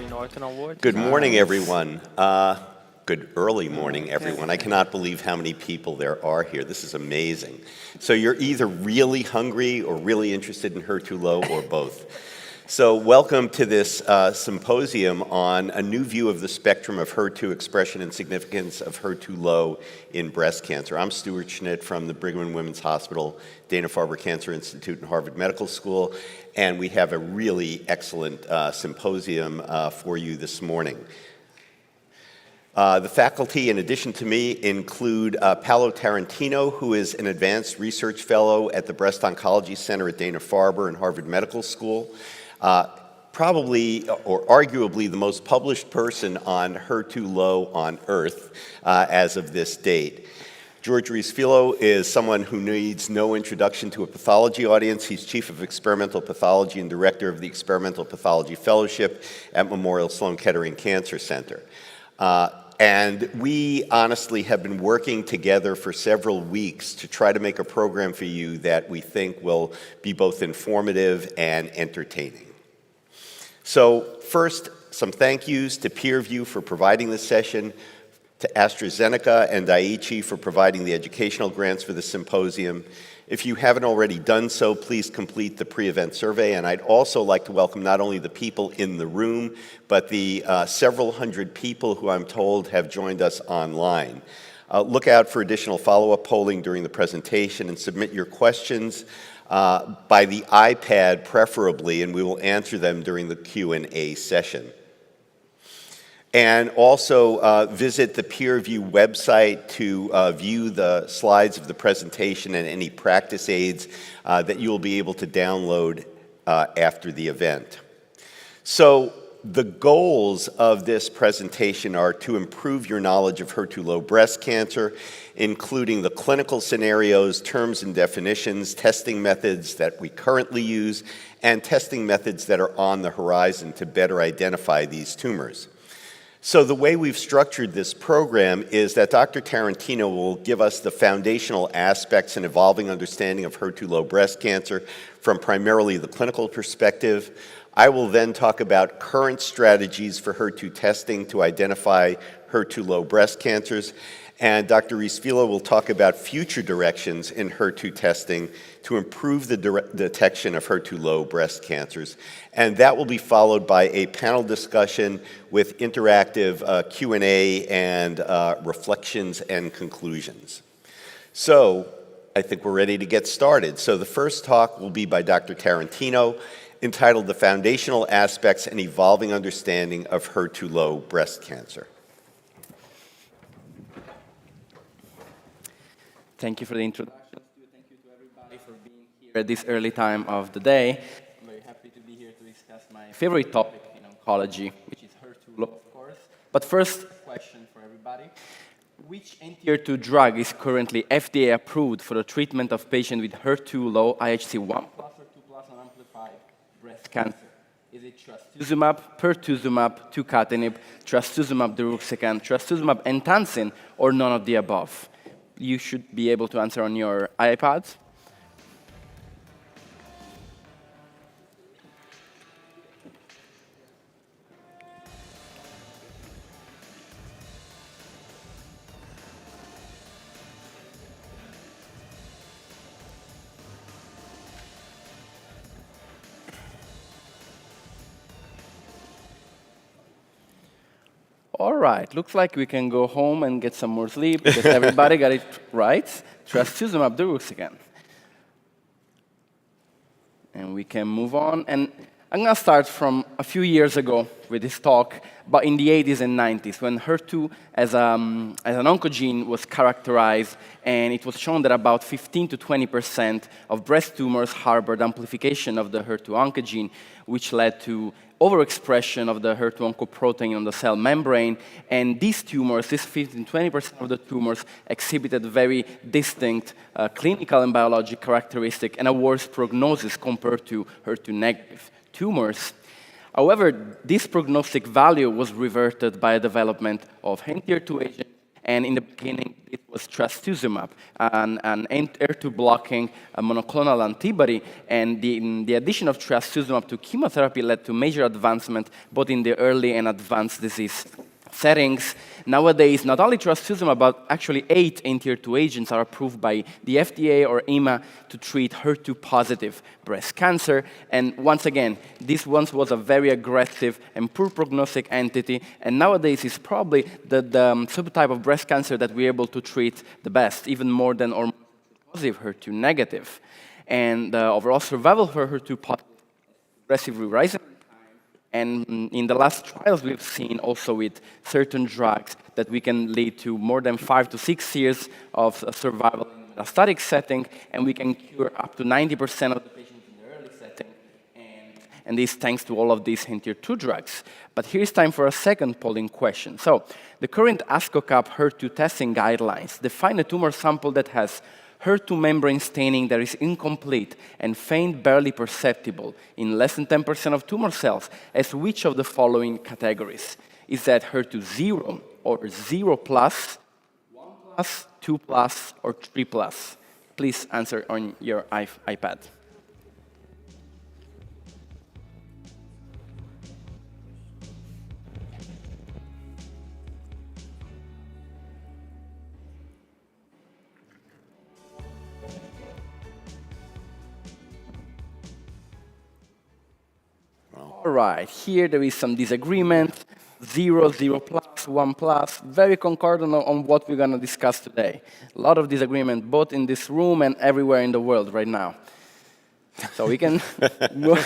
Gary Norton Award. Good morning, everyone. Good early morning, everyone. I cannot believe how many people there are here. This is amazing. So you're either really hungry or really interested in HER2-low or both. So welcome to this symposium on a new view of the spectrum of HER2 expression and significance of HER2-low in breast cancer. I'm Stuart Schnitt from the Brigham and Women's Hospital, Dana-Farber Cancer Institute, and Harvard Medical School, and we have a really excellent symposium for you this morning. The faculty, in addition to me, include Paolo Tarantino, who is an advanced research fellow at the Breast Oncology Center at Dana-Farber and Harvard Medical School. Probably, or arguably, the most published person on HER2-low on Earth as of this date. George Reis-Filho is someone who needs no introduction to a pathology audience. He's Chief of Experimental Pathology and Director of the Experimental Pathology Fellowship at Memorial Sloan Kettering Cancer Center. And we honestly have been working together for several weeks to try to make a program for you that we think will be both informative and entertaining. So first, some thank yous to PeerView for providing this session, to AstraZeneca and Daiichi for providing the educational grants for the symposium. If you haven't already done so, please complete the pre-event survey. And I'd also like to welcome not only the people in the room, but the several hundred people who I'm told have joined us online. Look out for additional follow-up polling during the presentation and submit your questions by the iPad preferably, and we will answer them during the Q&A session. And also visit the PeerView website to view the slides of the presentation and any practice aids that you will be able to download after the event. So the goals of this presentation are to improve your knowledge of HER2-low breast cancer, including the clinical scenarios, terms and definitions, testing methods that we currently use, and testing methods that are on the horizon to better identify these tumors. So the way we've structured this program is that Dr. Tarantino will give us the foundational aspects and evolving understanding of HER2-low breast cancer from primarily the clinical perspective. I will then talk about current strategies for HER2 testing to identify HER2-low breast cancers. And Dr. Reis-Filho will talk about future directions in HER2 testing to improve the detection of HER2-low breast cancers. And that will be followed by a panel discussion with interactive Q&A and reflections and conclusions. So I think we're ready to get started. So the first talk will be by Dr. Tarantino, entitled The Foundational Aspects and Evolving Understanding of HER2-low Breast Cancer. Thank you for the introduction. Thank you to everybody for being here at this early time of the day. I'm very happy to be here to discuss my favorite topic in oncology, which is HER2-low, of course. But first, a question for everybody. Which anti-HER2 drug is currently FDA approved for the treatment of patients with HER2-low IHC 1+ or 2+ unamplified breast cancer? Is it trastuzumab, pertuzumab, tucatinib, trastuzumab deruxtecan, trastuzumab enhancin, or none of the above? You should be able to answer on your iPads. All right, looks like we can go home and get some more sleep because everybody got it right. Trastuzumab deruxtecan. And we can move on. And I'm going to start from a few years ago with this talk, but in the 80s and 90s, when HER2 as an oncogene was characterized, and it was shown that about 15 to 20% of breast tumors harbored amplification of the HER2 oncogene, which led to overexpression of the HER2 oncoprotein on the cell membrane, and these tumors, this 15-20% of the tumors, exhibited very distinct clinical and biologic characteristics and a worse prognosis compared to HER2-negative tumors. However, this prognostic value was reverted by a development of anti-HER2 agents And in the beginning, it was trastuzumab, an HER2 blocking monoclonal antibody. And the addition of trastuzumab to chemotherapy led to major advancement both in the early and advanced disease settings. Nowadays, not only trastuzumab, but actually 8 anti-HER2 agents are approved by the FDA or EMA to treat HER2-positive breast cancer. And once again, this once was a very aggressive and poor prognostic entity, and nowadays is probably the subtype of breast cancer that we're able to treat the best, even more than or positive HER2-negative. And the overall survival for HER2-positive progressively rising. And in the last trials, we've seen also with certain drugs that we can lead to more than 5 to 6 years of survival in a metastatic setting, and we can cure up to 90% of the patients in the early setting. And this thanks to all of these HER2 drugs. But here's time for a second polling question. So the current ASCO-CAP HER2 testing guidelines define a tumor sample that has HER2 membrane staining that is incomplete and faint, barely perceptible in less than 10% of tumor cells as which of the following categories? Is that HER2 0 or 0 plus, 1 plus, 2 plus, or 3 plus? Please answer on your iPad. All right, here there is some disagreement, 0, 0 plus, 1 plus, very concordant on what we're going to discuss today. A lot of disagreement, both in this room and everywhere in the world right now. So we can go.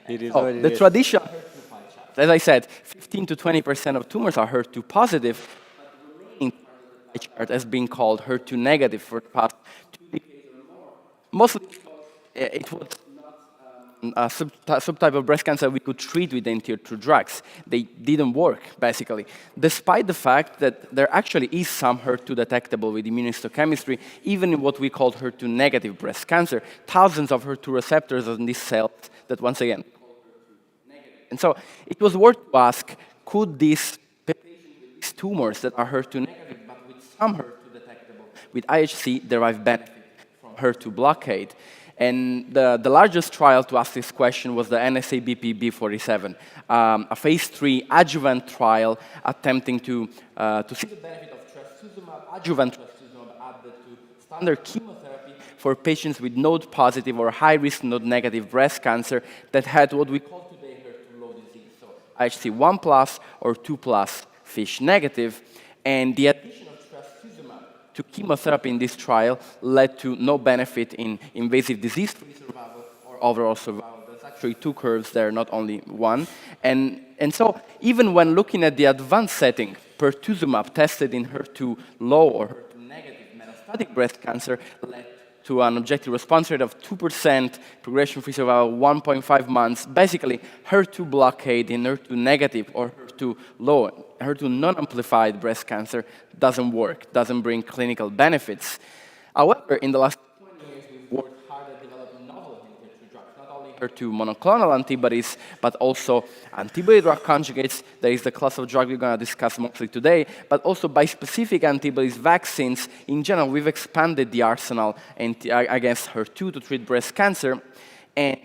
It is what it the is. traditional HER2 pie chart. As I said, 15 to 20% of tumors are HER2 positive, but the remaining part of the pie chart has been called HER2 negative for the past 2 decades or more. Mostly because it was a subtype of breast cancer we could treat with anti-HER2 drugs. They didn't work, basically, despite the fact that there actually is some HER2 detectable with immunohistochemistry, even in what we call HER2 negative breast cancer, thousands of HER2 receptors on these cells that, once again, and so it was worth to ask, could these tumors that are HER2 negative, but with some HER2 detectable, with IHC, derive benefit from HER2 blockade? And the largest trial to ask this question was the NSABP-B47, a phase 3 adjuvant trial attempting to see the benefit of trastuzumab, adjuvant trastuzumab added to standard chemotherapy for patients with node-positive or high-risk node-negative breast cancer that had what we call today HER2-low disease, so IHC 1 plus or 2 plus FISH negative. And the addition of trastuzumab to chemotherapy in this trial led to no benefit in invasive disease-free survival or overall survival. There's actually 2 curves there, not only one. And so even when looking at the advanced setting, pertuzumab tested in HER2 low or HER2 negative metastatic breast cancer led to an objective response rate of 2%, progression-free survival 1.5 months. Basically, HER2 blockade in HER2 negative or HER2 low, HER2 non-amplified breast cancer doesn't work, doesn't bring clinical benefits. However, in the last 20 years, we've worked hard at developing novel HER2 drugs, not only HER2 monoclonal antibodies, but also antibody-drug conjugates. That is the class of drug we're going to discuss mostly today, but also bispecific antibodies, vaccines. In general, we've expanded the arsenal against HER2 to treat breast cancer. And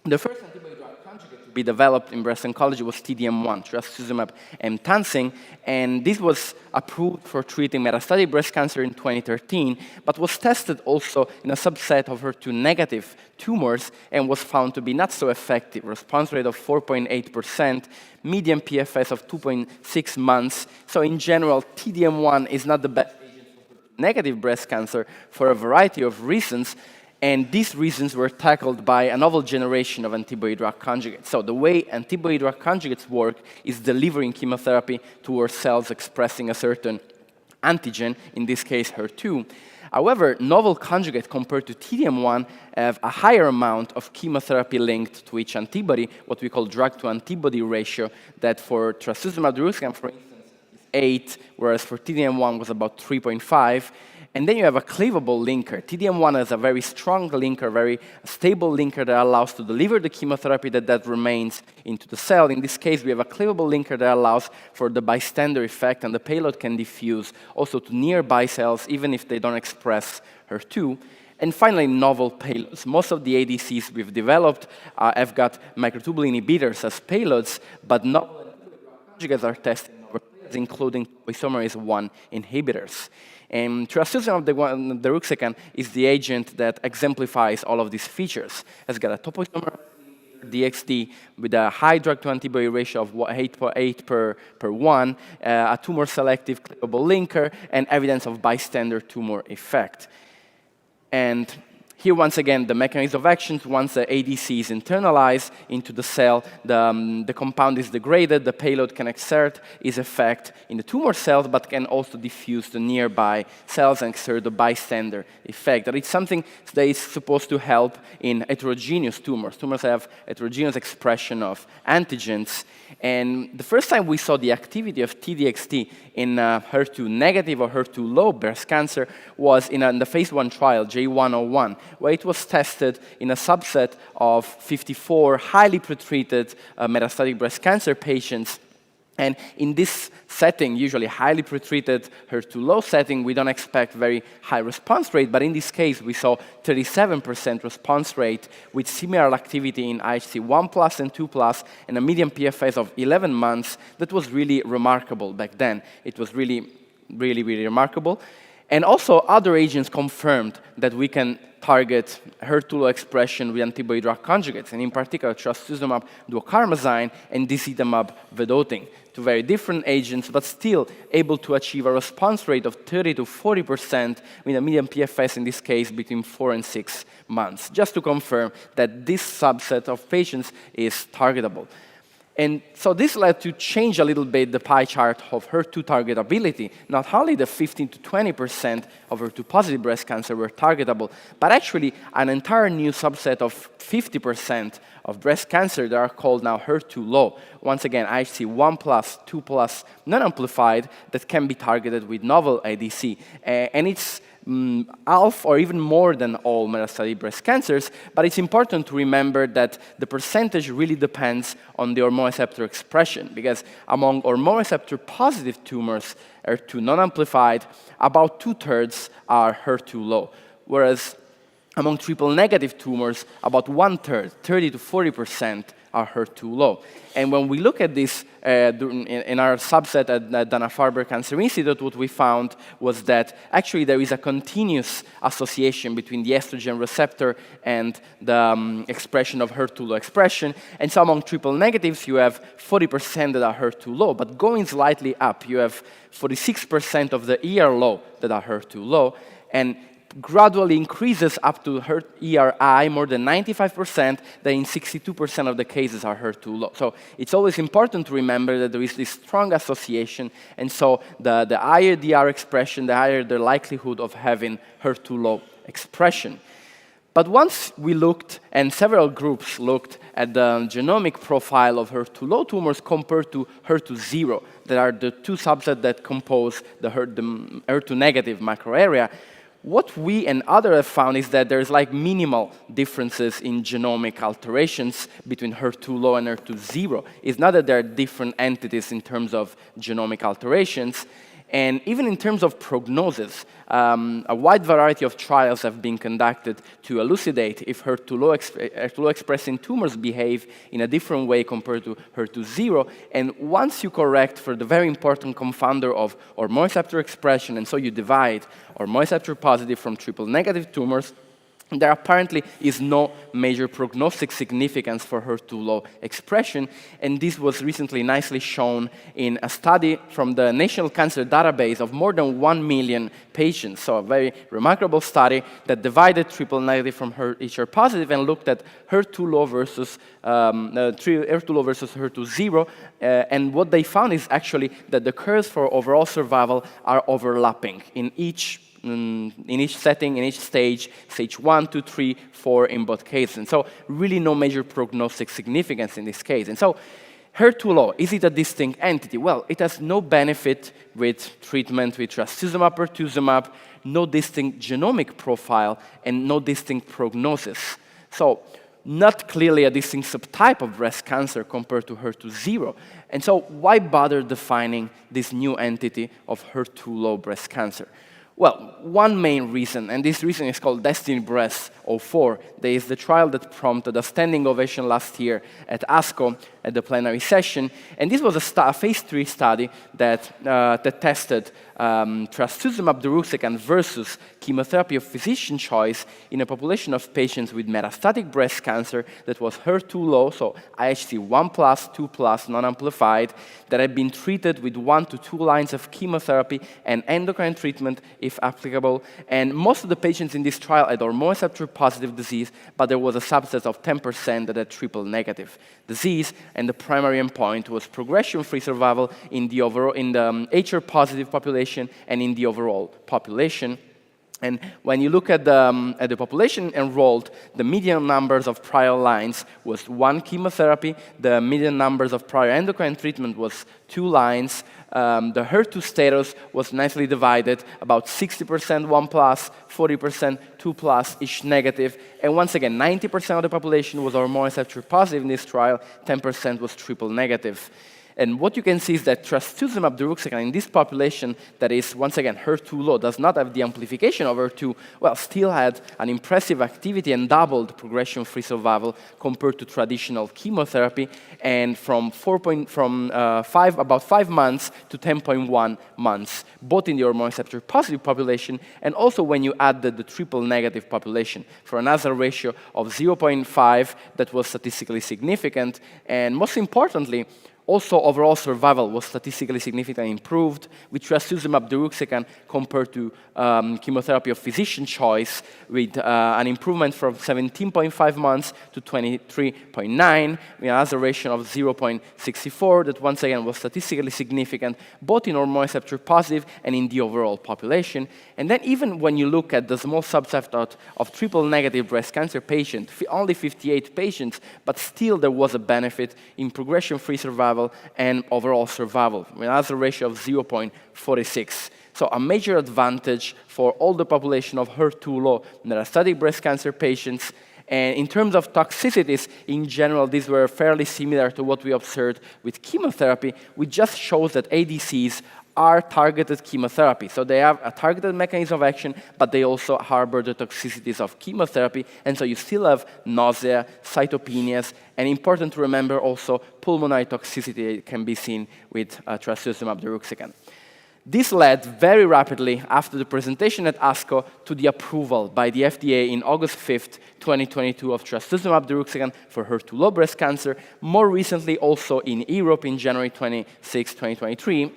the first antibody-drug conjugate to be developed in breast oncology was TDM1, trastuzumab emtansine, and this was approved for treating metastatic breast cancer in 2013, but was tested also in a subset of HER2-negative tumors and was found to be not so effective. Response rate of 4.8%, median PFS of 2.6 months. So in general, TDM1 is not the best agent for negative breast cancer for a variety of reasons. And these reasons were tackled by a novel generation of antibody-drug conjugates. So the way antibody-drug conjugates work is delivering chemotherapy towards cells expressing a certain antigen, in this case HER2. However, novel conjugates compared to TDM1 have a higher amount of chemotherapy linked to each antibody, what we call drug-to-antibody ratio, that for trastuzumab deruxtecan, for instance, is 8, whereas for TDM1 was about 3.5. And then you have a cleavable linker. TDM1 is a very strong linker, very stable linker that allows to deliver the chemotherapy that remains into the cell. In this case, we have a cleavable linker that allows for the bystander effect, and the payload can diffuse also to nearby cells, even if they don't express HER2. And finally, novel payloads. Most of the ADCs we've developed have got microtubule inhibitors as payloads, but novel conjugates are tested, including isomerase 1 inhibitors. And trastuzumab deruxtecan is the agent that exemplifies all of these features. It's got a topoisomerase DXd with a high drug-to-antibody ratio of 8.8 per 1, a tumor-selective cleavable linker, and evidence of bystander tumor effect. And here, once again, the mechanism of action, once the ADC is internalized into the cell, the compound is degraded, the payload can exert its effect in the tumor cells, but can also diffuse the nearby cells and exert the bystander effect. That it's something that is supposed to help in heterogeneous tumors. Tumors have heterogeneous expression of antigens. And the first time we saw the activity of TDXT in HER2 negative or HER2 low breast cancer was in the phase 1 trial, J101, where it was tested in a subset of 54 highly pretreated metastatic breast cancer patients. And in this setting, usually highly pretreated HER2 low setting, we don't expect very high response rate, but in this case, we saw 37% response rate with similar activity in IHC 1+ and 2+, and a median PFS of 11 months. That was really remarkable back then. It was really, really, really remarkable. And also, other agents confirmed that we can target HER2 low expression with antibody-drug conjugates, and in particular, trastuzumab duocarmazine and disitamab vedotin. Two very different agents, but still able to achieve a response rate of 30 to 40%, with a median PFS in this case between 4 and 6 months, just to confirm that this subset of patients is targetable. And so this led to change a little bit the pie chart of HER2 targetability. Not only the 15 to 20% of HER2-positive breast cancer were targetable, but actually an entire new subset of 50% of breast cancer that are called now HER2 low. Once again, IHC 1+, 2+, non-amplified, that can be targeted with novel ADC. And it's half or even more than all metastatic breast cancers, but it's important to remember that the percentage really depends on the hormone receptor expression, because among hormone receptor positive tumors, HER2 non-amplified, about 2/3 are HER2 low, whereas among triple negative tumors, about 1/3, 30 to 40%, are HER2 low. And when we look at this in our subset at Dana-Farber Cancer Institute, what we found was that actually there is a continuous association between the estrogen receptor and the expression of HER2 low expression. And so among triple negatives, you have 40% that are HER2 low, but going slightly up, you have 46% of the ER low that are HER2 low, and gradually increases up to ERI, more than 95%, that in 62% of the cases are HER2 low. So it's always important to remember that there is this strong association, and so the higher the ER expression, the higher the likelihood of having HER2 low expression. But once we looked, and several groups looked at the genomic profile of HER2 low tumors compared to HER2 zero, that are the two subsets that compose the HER2 negative microarea, what we and others have found is that there's like minimal differences in genomic alterations between HER2 low and HER2 zero. It's not that there are different entities in terms of genomic alterations. And even in terms of prognosis, a wide variety of trials have been conducted to elucidate if HER2 low expressing tumors behave in a different way compared to HER2 zero. And once you correct for the very important confounder of hormone receptor expression, and so you divide hormone receptor positive from triple negative tumors, there apparently is no major prognostic significance for HER2 low expression, and this was recently nicely shown in a study from the National Cancer Database of more than 1 million patients. So a very remarkable study that divided triple negative from HR positive and looked at HER2 low versus HER2 zero, and what they found is actually that the curves for overall survival are overlapping in each setting, in each stage 1, 2, 3, 4 in both cases. And so really no major prognostic significance in this case. And so HER2 low, is it a distinct entity? Well, it has no benefit with treatment with trastuzumab, pertuzumab, no distinct genomic profile, and no distinct prognosis. So not clearly a distinct subtype of breast cancer compared to HER2 zero. And so why bother defining this new entity of HER2 low breast cancer? Well, one main reason, and this reason is called DESTINY-Breast04. There is the trial that prompted a standing ovation last year at ASCO at the plenary session. And this was a phase 3 study that tested trastuzumab deruxtecan versus chemotherapy of physician choice in a population of patients with metastatic breast cancer that was HER2 low, so IHC 1+, 2+, non-amplified, that had been treated with 1 to 2 lines of chemotherapy and endocrine treatment if applicable. And most of the patients in this trial had hormone receptor positive disease, but there was a subset of 10% that had triple negative disease, and the primary endpoint was progression-free survival in the HR positive population and in the overall population. And when you look at the population enrolled, the median numbers of prior lines was 1 chemotherapy, the median numbers of prior endocrine treatment was 2 lines, the HER2 status was nicely divided, about 60% 1+, 40% 2+, each negative, and once again, 90% of the population was hormone receptor positive in this trial, 10% was triple negative. And what you can see is that trastuzumab deruxtecan in this population that is, once again, HER2 low, does not have the amplification of HER2, well, still had an impressive activity and doubled progression-free survival compared to traditional chemotherapy, and from about 5 months to 10.1 months, both in the hormone receptor positive population and also when you added the triple negative population, for an hazard ratio of 0.5 that was statistically significant, and most importantly, also, overall survival was statistically significantly improved with trastuzumab deruxtecan compared to chemotherapy of physician choice, with an improvement from 17.5 months to 23.9, with a hazard ratio of 0.64 that once again was statistically significant, both in hormone receptor positive and in the overall population. And then even when you look at the small subset of triple negative breast cancer patients, only 58 patients, but still there was a benefit in progression-free survival and overall survival, with a hazard ratio of 0.46. So a major advantage for all the population of HER2 low metastatic breast cancer patients. And in terms of toxicities, in general, these were fairly similar to what we observed with chemotherapy, which just shows that ADCs are targeted chemotherapy. So they have a targeted mechanism of action, but they also harbor the toxicities of chemotherapy. And so you still have nausea, cytopenias, and important to remember also pulmonary toxicity can be seen with trastuzumab deruxtecan. This led very rapidly after the presentation at ASCO to the approval by the FDA in August 5th, 2022 of trastuzumab deruxtecan for HER2 low breast cancer, more recently also in Europe in January 26, 2023.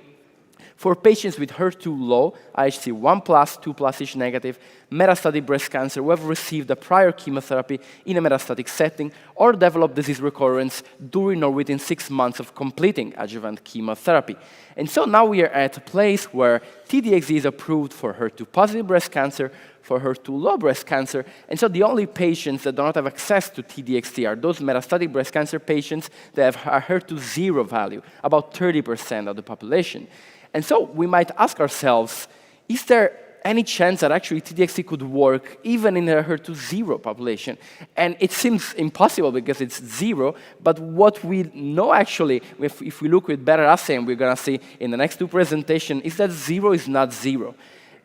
For patients with HER2 low, IHC 1+, 2+ each negative, metastatic breast cancer who have received a prior chemotherapy in a metastatic setting or developed disease recurrence during or within 6 months of completing adjuvant chemotherapy. And so now we are at a place where T-DXd is approved for HER2 positive breast cancer, for HER2 low breast cancer, and so the only patients that do not have access to T-DXd are those metastatic breast cancer patients that have a HER2 zero value, about 30% of the population. And so we might ask ourselves, is there any chance that actually T-DXd could work even in a HER2 zero population? And it seems impossible because it's zero, but what we know actually, if we look with better assay, and we're going to see in the next 2 presentations, is that zero is not zero.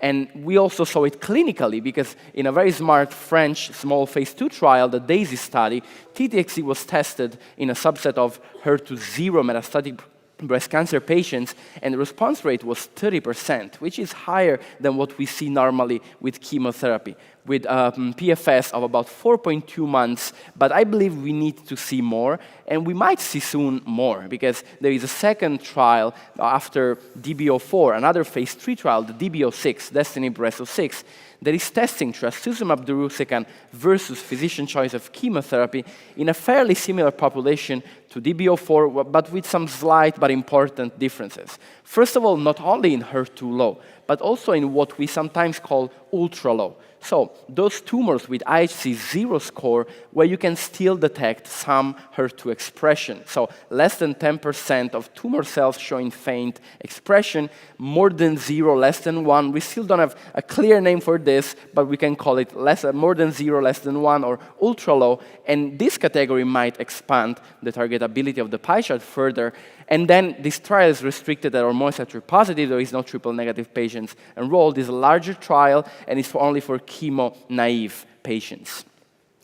And we also saw it clinically because in a very smart French small phase 2 trial, the DAISY study, T-DXd was tested in a subset of HER2 zero metastatic breast cancer patients, and the response rate was 30%, which is higher than what we see normally with chemotherapy, with PFS of about 4.2 months, but I believe we need to see more, and we might see soon more, because there is a second trial after DB04, another phase 3 trial, the DB06, DESTINY-Breast06, that is testing trastuzumab deruxtecan versus physician choice of chemotherapy in a fairly similar population to DB04, but with some slight but important differences. First of all, not only in HER2 low, but also in what we sometimes call ultra-low. So those tumors with IHC 0 score where you can still detect some HER2 expression. So less than 10% of tumor cells showing faint expression, more than 0, less than 1. We still don't have a clear name for this, but we can call it more than 0, less than 1, or ultra-low. And this category might expand the targetability of the pie chart further. And then this trial is restricted at hormone receptor positive. There is no triple-negative patients enrolled. It's a larger trial, and it's only for chemo-naive patients.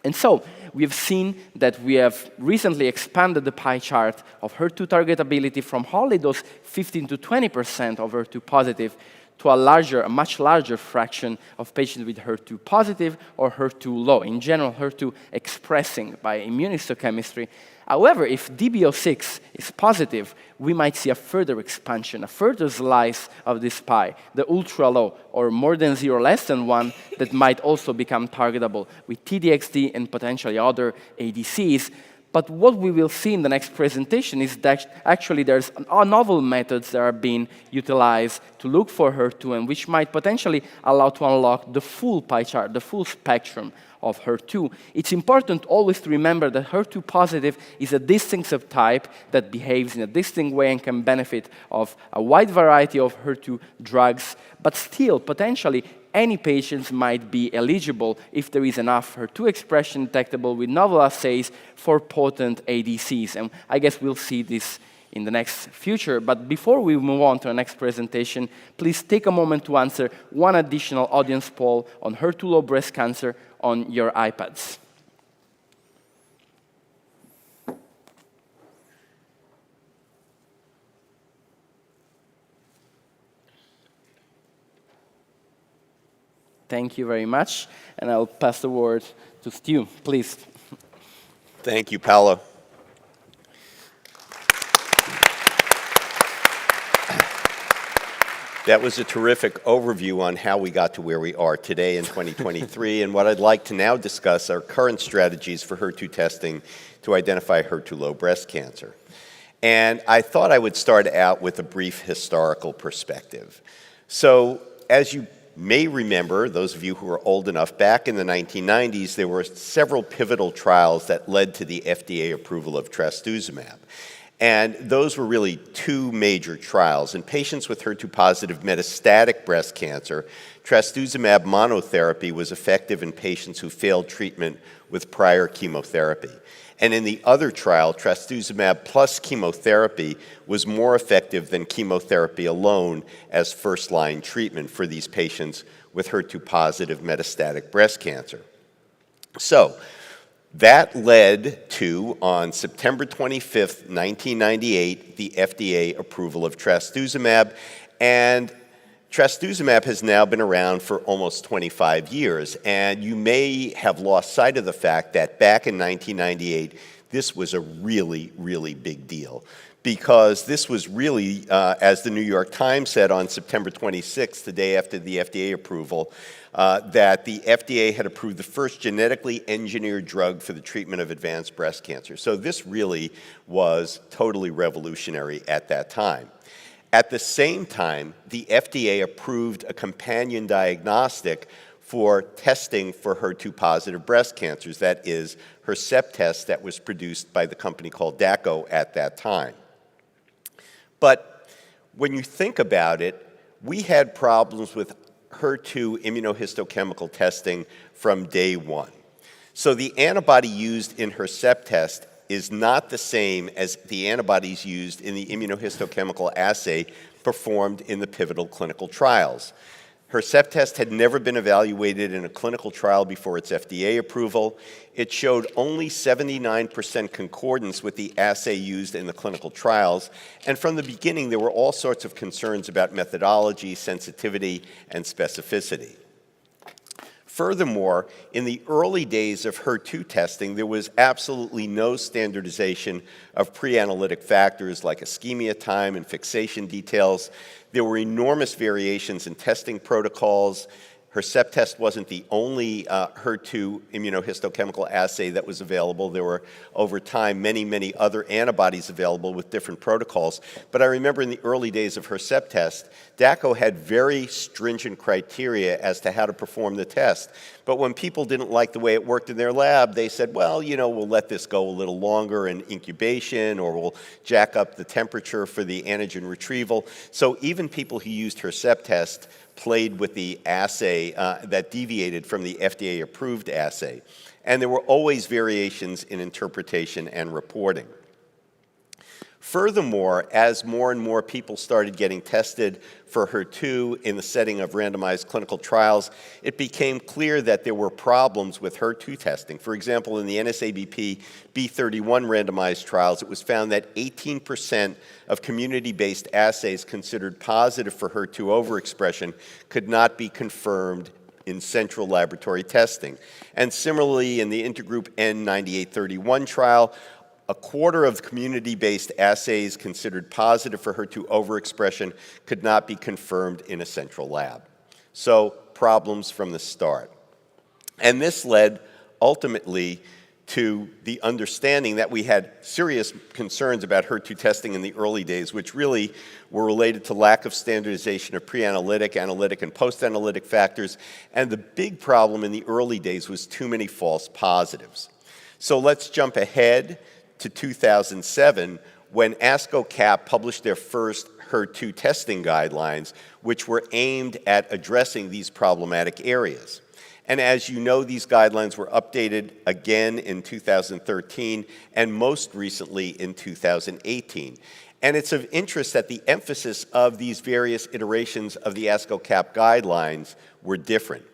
And so we've seen that we have recently expanded the pie chart of HER2 targetability from only those 15 to 20% of HER2 positive to a much larger fraction of patients with HER2 positive or HER2 low. In general, HER2 expressing by immunohistochemistry. However, if DB06 is positive, we might see a further expansion, a further slice of this pie, the ultra-low, or more than 0, less than 1, that might also become targetable with TDXD and potentially other ADCs. But what we will see in the next presentation is that actually there's novel methods that are being utilized to look for HER2 and which might potentially allow to unlock the full pie chart, the full spectrum of HER2. It's important always to remember that HER2 positive is a distinct subtype that behaves in a distinct way and can benefit of a wide variety of HER2 drugs, but still potentially any patients might be eligible if there is enough HER2 expression detectable with novel assays for potent ADCs. And I guess we'll see this in the next future. But before we move on to the next presentation, please take a moment to answer one additional audience poll on HER2-low breast cancer on your iPads. Thank you very much, and I'll pass the word to Stu, please. Thank you, Paolo. That was a terrific overview on how we got to where we are today in 2023, and what I'd like to now discuss are current strategies for HER2 testing to identify HER2-low breast cancer. And I thought I would start out with a brief historical perspective. So, as you may remember, those of you who are old enough, back in the 1990s, there were several pivotal trials that led to the FDA approval of trastuzumab. And those were really two major trials. In patients with HER2-positive metastatic breast cancer, trastuzumab monotherapy was effective in patients who failed treatment with prior chemotherapy. And in the other trial, trastuzumab plus chemotherapy was more effective than chemotherapy alone as first-line treatment for these patients with HER2-positive metastatic breast cancer. So, that led to, on September 25th, 1998, the FDA approval of trastuzumab, and trastuzumab has now been around for almost 25 years, and you may have lost sight of the fact that back in 1998, this was a really, really big deal, because this was really, as the New York Times said on September 26th, the day after the FDA approval, that the FDA had approved the first genetically engineered drug for the treatment of advanced breast cancer. So this really was totally revolutionary at that time. At the same time, the FDA approved a companion diagnostic for testing for HER2-positive breast cancers, that is, Hercept test that was produced by the company called Dako at that time. But when you think about it, we had problems with HER2 immunohistochemical testing from day one. So the antibody used in Hercept test is not the same as the antibodies used in the immunohistochemical assay performed in the pivotal clinical trials. Hercept test had never been evaluated in a clinical trial before its FDA approval. It showed only 79% concordance with the assay used in the clinical trials, and from the beginning there were all sorts of concerns about methodology, sensitivity, and specificity. Furthermore, in the early days of HER2 testing, there was absolutely no standardization of pre-analytic factors like ischemia time and fixation details. There were enormous variations in testing protocols, Hercept test wasn't the only HER2 immunohistochemical assay that was available. There were, over time, many, many other antibodies available with different protocols. But I remember in the early days of Hercept test, Dacco had very stringent criteria as to how to perform the test. But when people didn't like the way it worked in their lab, they said, well, we'll let this go a little longer in incubation, or we'll jack up the temperature for the antigen retrieval. So even people who used Hercept test played with the assay that deviated from the FDA-approved assay. And there were always variations in interpretation and reporting. Furthermore, as more and more people started getting tested for HER2 in the setting of randomized clinical trials, it became clear that there were problems with HER2 testing. For example, in the NSABP B31 randomized trials, it was found that 18% of community-based assays considered positive for HER2 overexpression could not be confirmed in central laboratory testing. And similarly, in the intergroup N9831 trial, a quarter of community-based assays considered positive for HER2 overexpression could not be confirmed in a central lab. So, problems from the start. And this led ultimately to the understanding that we had serious concerns about HER2 testing in the early days, which really were related to lack of standardization of pre-analytic, analytic, and post-analytic factors. And the big problem in the early days was too many false positives. So let's jump ahead to 2007, when ASCO-CAP published their first HER2 testing guidelines, which were aimed at addressing these problematic areas. And as you know, these guidelines were updated again in 2013, and most recently in 2018. And it's of interest that the emphasis of these various iterations of the ASCO-CAP guidelines were different.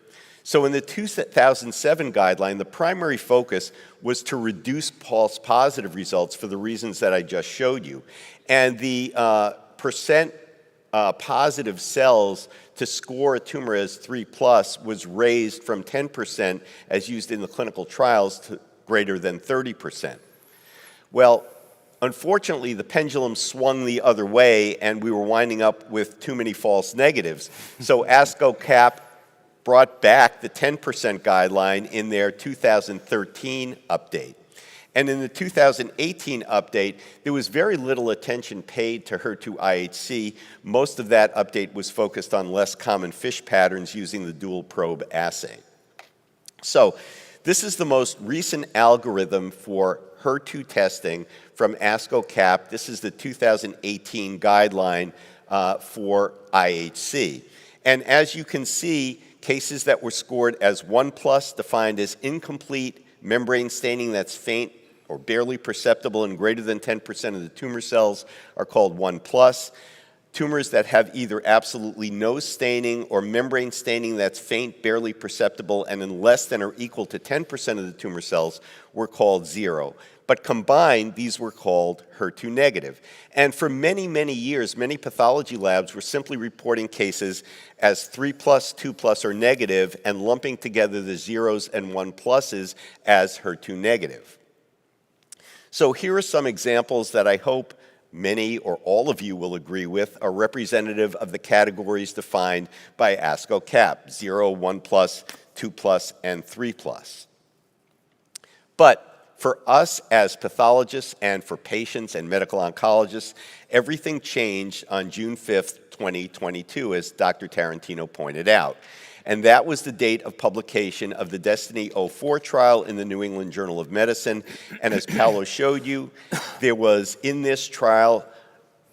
So in the 2007 guideline, the primary focus was to reduce false positive results for the reasons that I just showed you. And the percent positive cells to score a tumor as 3+ was raised from 10%, as used in the clinical trials, to greater than 30%. Well, unfortunately, the pendulum swung the other way, and we were winding up with too many false negatives. So ASCO-CAP brought back the 10% guideline in their 2013 update. And in the 2018 update, there was very little attention paid to HER2 IHC. Most of that update was focused on less common FISH patterns using the dual probe assay. So this is the most recent algorithm for HER2 testing from ASCO-CAP. This is the 2018 guideline for IHC. And as you can see, cases that were scored as 1+, defined as incomplete membrane staining that's faint or barely perceptible and greater than 10% of the tumor cells, are called 1+. Tumors that have either absolutely no staining or membrane staining that's faint, barely perceptible, and in less than or equal to 10% of the tumor cells were called 0. But combined, these were called HER2 negative. And for many, many years, many pathology labs were simply reporting cases as 3+, 2+, or negative, and lumping together the 0s and 1+s as HER2 negative. So here are some examples that I hope many or all of you will agree with are representative of the categories defined by ASCO-CAP: 0, 1+, 2+, and 3+. But for us as pathologists and for patients and medical oncologists, everything changed on June 5th, 2022, as Dr. Tarantino pointed out. And that was the date of publication of the Destiny-04 trial in the New England Journal of Medicine. And as Paolo showed you, there was in this trial,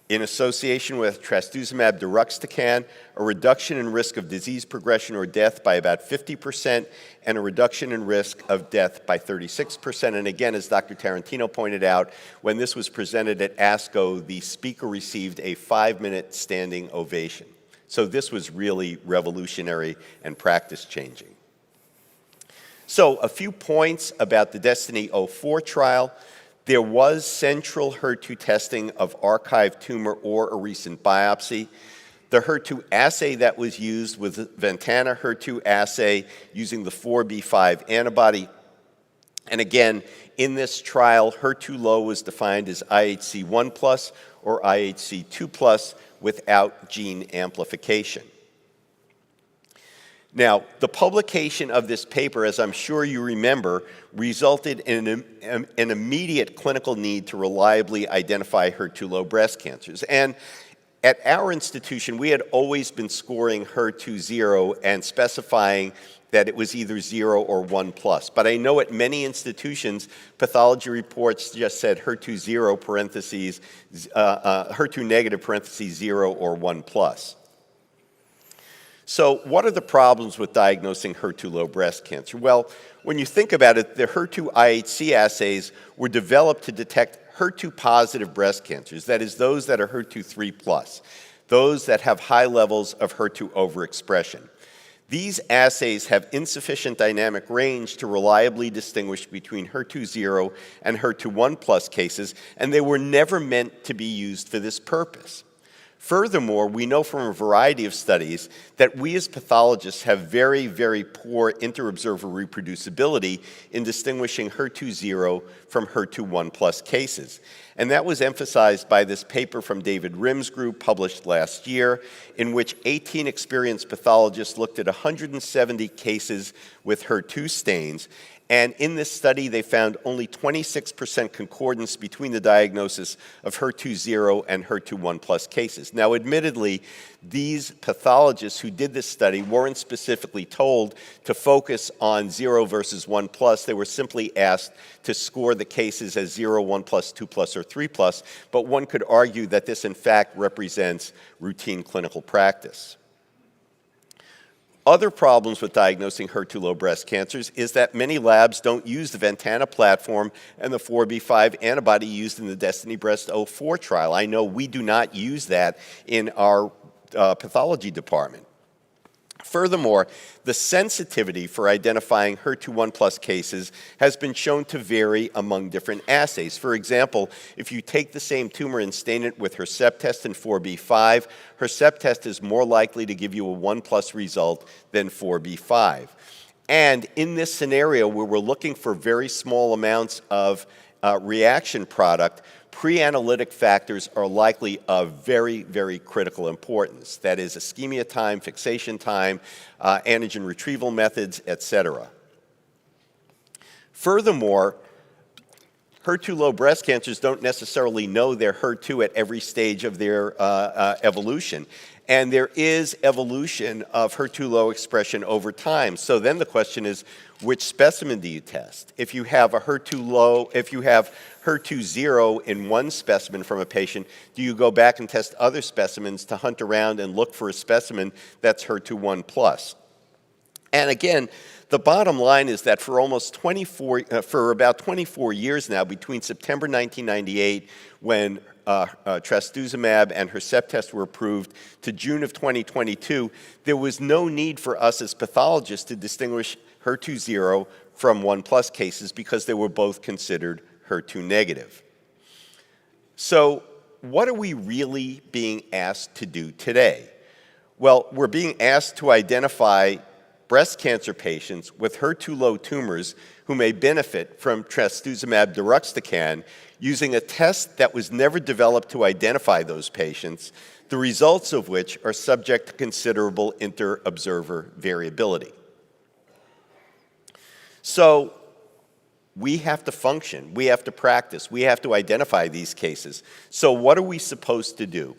in association with trastuzumab deruxtecan, a reduction in risk of disease progression or death by about 50%, and a reduction in risk of death by 36%. And again, as Dr. Tarantino pointed out, when this was presented at ASCO, the speaker received a 5-minute standing ovation. So this was really revolutionary and practice-changing. So a few points about the Destiny-04 trial. There was central HER2 testing of archived tumor or a recent biopsy. The HER2 assay that was used was the Ventana HER2 assay using the 4B5 antibody. And again, in this trial, HER2 low was defined as IHC 1+ or IHC 2+ without gene amplification. Now, the publication of this paper, as I'm sure you remember, resulted in an immediate clinical need to reliably identify HER2-low breast cancers. And at our institution, we had always been scoring HER2-0 and specifying that it was either 0 or 1+. But I know at many institutions, pathology reports just said HER2-0 parentheses, HER2-negative parentheses 0 or 1+. So what are the problems with diagnosing HER2-low breast cancer? Well, when you think about it, the HER2 IHC assays were developed to detect HER2-positive breast cancers, that is, those that are HER2-3+, those that have high levels of HER2 overexpression. These assays have insufficient dynamic range to reliably distinguish between HER2-0 and HER2-1+ cases, and they were never meant to be used for this purpose. Furthermore, we know from a variety of studies that we as pathologists have very, very poor inter-observer reproducibility in distinguishing HER2-0 from HER2-1+ cases. And that was emphasized by this paper from David Rim's group published last year, in which 18 experienced pathologists looked at 170 cases with HER2 stains. And in this study, they found only 26% concordance between the diagnosis of HER2-0 and HER2-1+ cases. Now, admittedly, these pathologists who did this study weren't specifically told to focus on 0 versus 1+. They were simply asked to score the cases as 0, 1+, 2+, or 3+. But one could argue that this, in fact, represents routine clinical practice. Other problems with diagnosing HER2-low breast cancers is that many labs don't use the Ventana platform and the 4B5 antibody used in the Destiny Breast 04 trial. I know we do not use that in our pathology department. Furthermore, the sensitivity for identifying HER2-1+ cases has been shown to vary among different assays. For example, if you take the same tumor and stain it with Hercept test and 4B5, Hercept test is more likely to give you a 1+ result than 4B5. And in this scenario where we're looking for very small amounts of reaction product, pre-analytic factors are likely of very, very critical importance. That is ischemia time, fixation time, antigen retrieval methods, etc. Furthermore, HER2-low breast cancers don't necessarily know they're HER2 at every stage of their evolution. And there is evolution of HER2-low expression over time. So then the question is, which specimen do you test? If you have a HER2-low, if you have HER2-0 in one specimen from a patient, do you go back and test other specimens to hunt around and look for a specimen that's HER2-1+? And again, the bottom line is that for about 24 years now, between September 1998, when trastuzumab and Hercept test were approved, to June of 2022, there was no need for us as pathologists to distinguish HER2-0 from 1+ cases because they were both considered HER2 negative. So what are we really being asked to do today? Well, we're being asked to identify breast cancer patients with HER2-low tumors who may benefit from trastuzumab deruxtecan using a test that was never developed to identify those patients, the results of which are subject to considerable inter-observer variability. So we have to function, we have to practice, we have to identify these cases. So what are we supposed to do?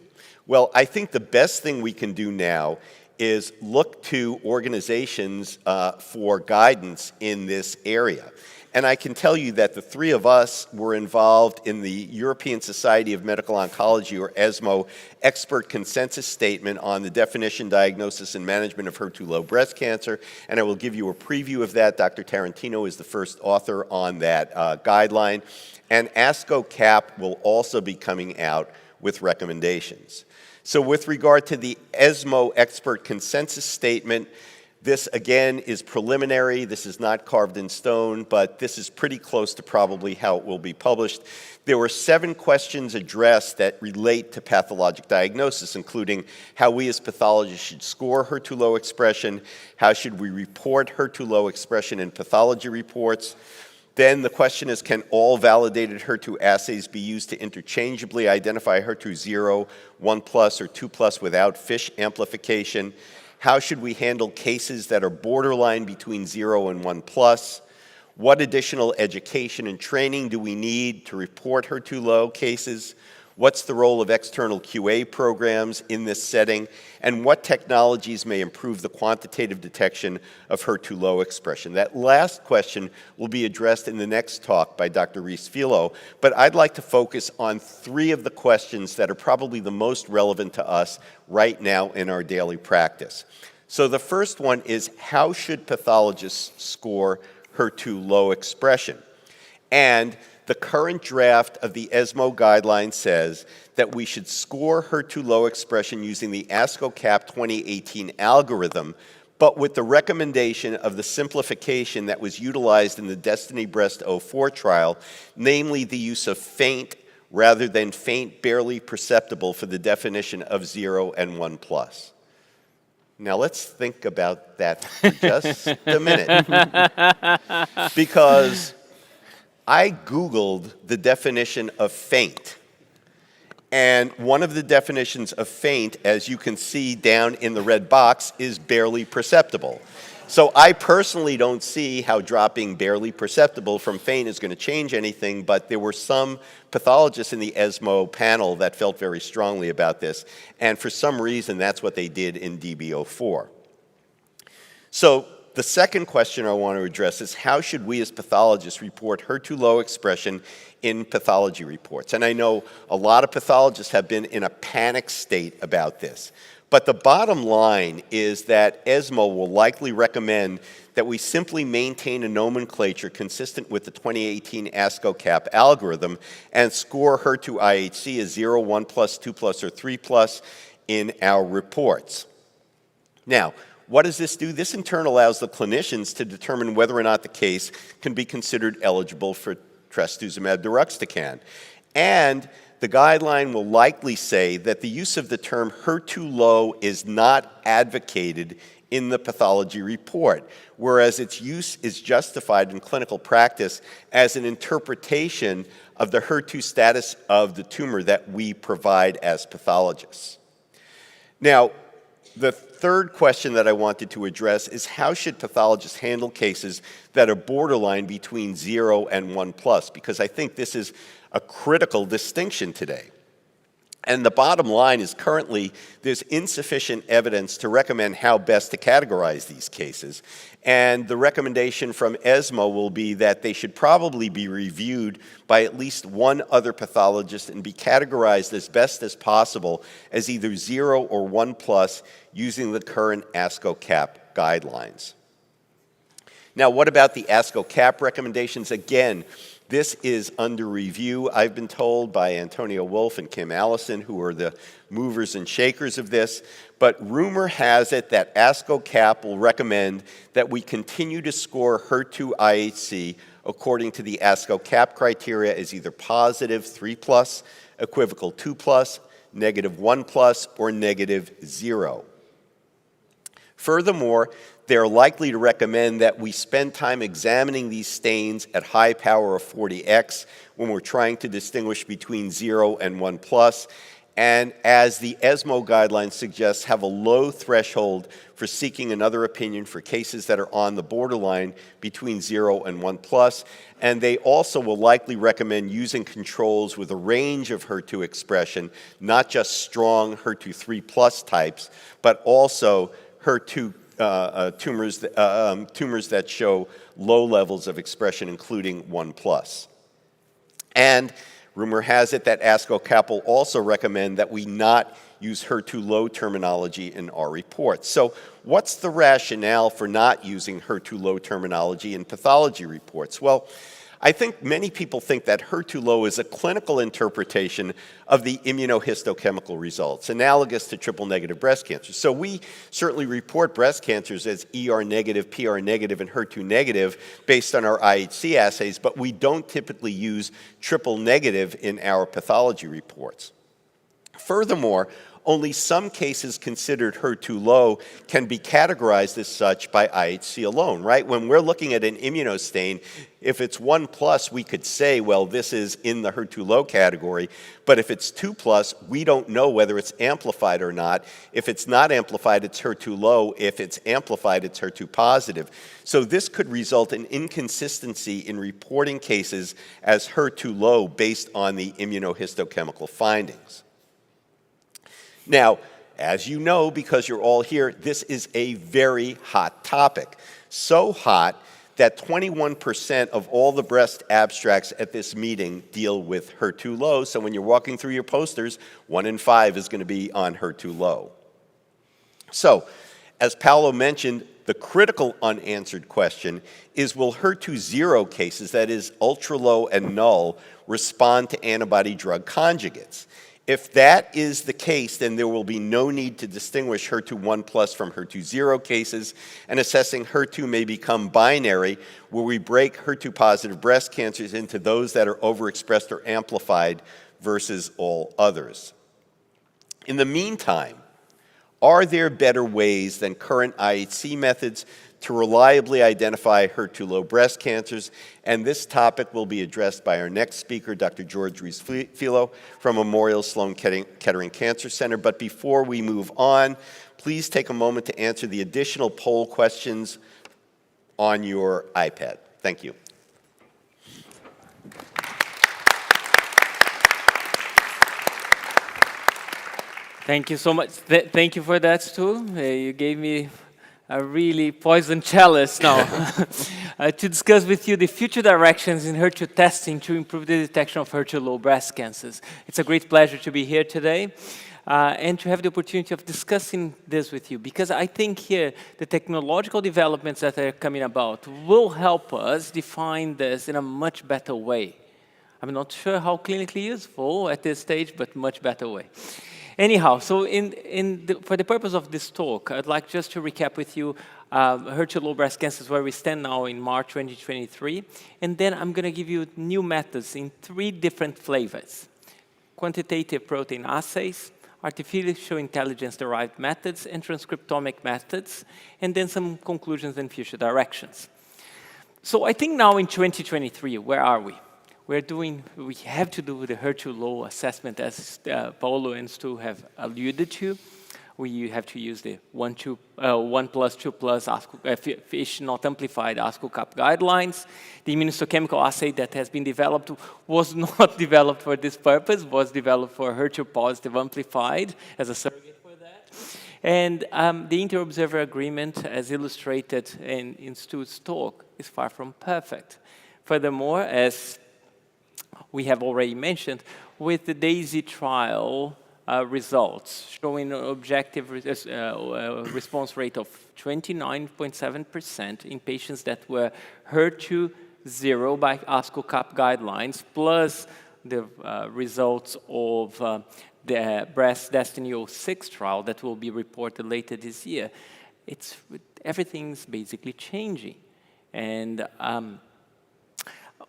Well, I think the best thing we can do now is look to organizations for guidance in this area. And I can tell you that the three of us were involved in the European Society of Medical Oncology, or ESMO, expert consensus statement on the definition, diagnosis, and management of HER2-low breast cancer. And I will give you a preview of that. Dr. Tarantino is the first author on that guideline. And ASCO-CAP will also be coming out with recommendations. So with regard to the ESMO expert consensus statement, this, again, is preliminary. This is not carved in stone, but this is pretty close to probably how it will be published. There were 7 questions addressed that relate to pathologic diagnosis, including how we as pathologists should score HER2-low expression, how should we report HER2-low expression in pathology reports. Then the question is, can all validated HER2 assays be used to interchangeably identify HER2-0, 1+, or 2+ without FISH amplification? How should we handle cases that are borderline between 0 and 1+? What additional education and training do we need to report HER2-low cases? What's the role of external QA programs in this setting? And what technologies may improve the quantitative detection of HER2-low expression? That last question will be addressed in the next talk by Dr. Reis-Filho, but I'd like to focus on 3 of the questions that are probably the most relevant to us right now in our daily practice. So the first one is, how should pathologists score HER2-low expression? And the current draft of the ESMO guideline says that we should score HER2-low expression using the ASCO-CAP 2018 algorithm, but with the recommendation of the simplification that was utilized in the DESTINY-Breast04 trial, namely the use of faint rather than faint barely perceptible for the definition of 0 and 1+. Now let's think about that for just a minute, because I Googled the definition of faint, and one of the definitions of faint, as you can see down in the red box, is barely perceptible. So I personally don't see how dropping barely perceptible from faint is going to change anything, but there were some pathologists in the ESMO panel that felt very strongly about this, and for some reason that's what they did in DB04. So the second question I want to address is, how should we as pathologists report HER2-low expression in pathology reports? And I know a lot of pathologists have been in a panic state about this. But the bottom line is that ESMO will likely recommend that we simply maintain a nomenclature consistent with the 2018 ASCO-CAP algorithm and score HER2-IHC as 0, 1+, 2+, or 3+ in our reports. Now, what does this do? This in turn allows the clinicians to determine whether or not the case can be considered eligible for trastuzumab deruxtecan. And the guideline will likely say that the use of the term HER2-low is not advocated in the pathology report, whereas its use is justified in clinical practice as an interpretation of the HER2 status of the tumor that we provide as pathologists. Now, the third question that I wanted to address is, how should pathologists handle cases that are borderline between 0 and 1+? Because I think this is a critical distinction today. And the bottom line is, currently there's insufficient evidence to recommend how best to categorize these cases. And the recommendation from ESMO will be that they should probably be reviewed by at least one other pathologist and be categorized as best as possible as either 0 or 1+ using the current ASCO-CAP guidelines. Now, what about the ASCO-CAP recommendations? Again, this is under review, I've been told, by Antonio Wolf and Kim Allison, who are the movers and shakers of this. But rumor has it that ASCO-CAP will recommend that we continue to score HER2-IHC according to the ASCO-CAP criteria as either positive 3+, equivocal 2+, negative 1+, or negative 0. Furthermore, they're likely to recommend that we spend time examining these stains at high power of 40x when we're trying to distinguish between 0 and 1+, and as the ESMO guidelines suggest, have a low threshold for seeking another opinion for cases that are on the borderline between 0 and 1+, and they also will likely recommend using controls with a range of HER2 expression, not just strong HER2 3+ types, but also HER2 tumors that show low levels of expression, including 1+. And rumor has it that ASCO-CAP will also recommend that we not use HER2-low terminology in our reports. So what's the rationale for not using HER2-low terminology in pathology reports? Well, I think many people think that HER2-low is a clinical interpretation of the immunohistochemical results, analogous to triple-negative breast cancer. So we certainly report breast cancers as ER-negative, PR-negative, and HER2-negative based on our IHC assays, but we don't typically use triple-negative in our pathology reports. Furthermore, Only some cases considered HER2 low can be categorized as such by IHC alone, right? When we're looking at an immunostain, if it's 1+, we could say, well, this is in the HER2 low category. But if it's 2+, we don't know whether it's amplified or not. If it's not amplified, it's HER2 low. If it's amplified, it's HER2 positive. So this could result in inconsistency in reporting cases as HER2 low based on the immunohistochemical findings. Now, as you know, because you're all here, this is a very hot topic. So hot that 21% of all the breast abstracts at this meeting deal with HER2 low. So when you're walking through your posters, 1 in 5 is going to be on HER2 low. So, as Paolo mentioned, the critical unanswered question is, will HER2 zero cases, that is ultra low and null, respond to antibody drug conjugates? If that is the case, then there will be no need to distinguish HER2 1+ from HER2 zero cases, and assessing HER2 may become binary, where we break HER2 positive breast cancers into those that are overexpressed or amplified versus all others. In the meantime, are there better ways than current IHC methods to reliably identify HER2 low breast cancers? And this topic will be addressed by our next speaker, Dr. George Reis-Filho from Memorial Sloan Kettering Cancer Center. But before we move on, please take a moment to answer the additional poll questions on your iPad. Thank you. Thank you so much. Thank you for that, Stu. You gave me a really poison chalice now to discuss with you the future directions in HER2 testing to improve the detection of HER2 low breast cancers. It's a great pleasure to be here today and to have the opportunity of discussing this with you, because I think here the technological developments that are coming about will help us define this in a much better way. I'm not sure how clinically useful at this stage, but much better way. Anyhow, so for the purpose of this talk, I'd like just to recap with you HER2 low breast cancers, where we stand now in March 2023. And then I'm going to give you new methods in 3 different flavors: quantitative protein assays, artificial intelligence-derived methods, and transcriptomic methods, and then some conclusions and future directions. So I think now in 2023, where are we? We have to do the HER2 low assessment, as Paolo and Stu have alluded to. We have to use the 1+, 2+, fish not amplified ASCO-CAP guidelines. The immunohistochemical assay that has been developed was not developed for this purpose, was developed for HER2 positive amplified as a surrogate for that. And the inter-observer agreement, as illustrated in Stu's talk, is far from perfect. Furthermore, as we have already mentioned, with the DAISY trial results showing an objective response rate of 29.7% in patients that were HER2 zero by ASCO-CAP guidelines, plus the results of the Breast Destiny 06 trial that will be reported later this year. Everything's basically changing. And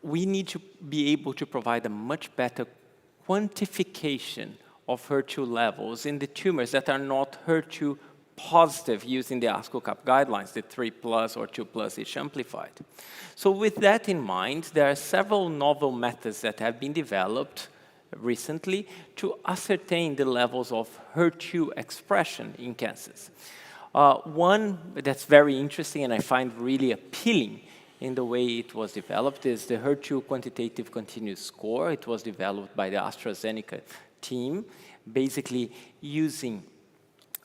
we need to be able to provide a much better quantification of HER2 levels in the tumors that are not HER2 positive using the ASCO-CAP guidelines, the 3+ or 2+ish amplified. So with that in mind, there are several novel methods that have been developed recently to ascertain the levels of HER2 expression in cancers. One that's very interesting and I find really appealing in the way it was developed is the HER2 quantitative continuous score. It was developed by the AstraZeneca team, basically using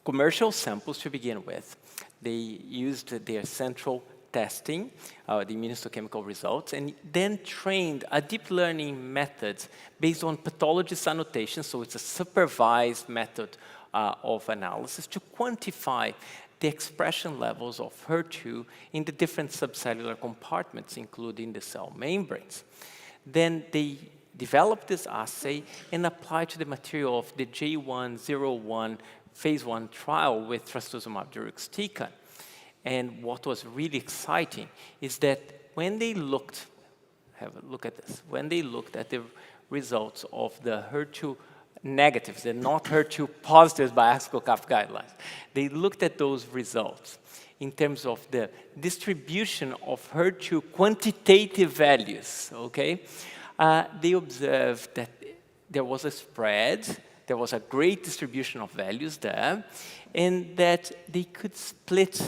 commercial samples to begin with. They used their central testing, the immunohistochemical results, and then trained a deep learning method based on pathologist annotation, so it's a supervised method of analysis to quantify the expression levels of HER2 in the different subcellular compartments, including the cell membranes. Then they developed this assay and applied to the material of the J101 phase 1 trial with trastuzumab deruxtecan. And what was really exciting is that when they looked, have a look at this, when they looked at the results of the HER2 negatives, they're not HER2 positives by ASCO-CAP guidelines. They looked at those results in terms of the distribution of HER2 quantitative values, okay? They observed that there was a spread, there was a great distribution of values there, and that they could split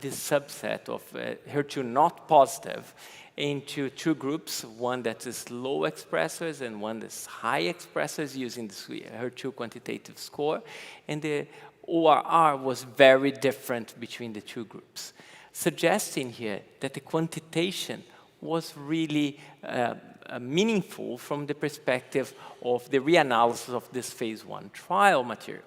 this subset of HER2 not positive into two groups, one that is low expressors and one that's high expressors using the HER2 quantitative score. And the ORR was very different between the two groups, suggesting here that the quantitation was really meaningful from the perspective of the reanalysis of this phase 1 trial material.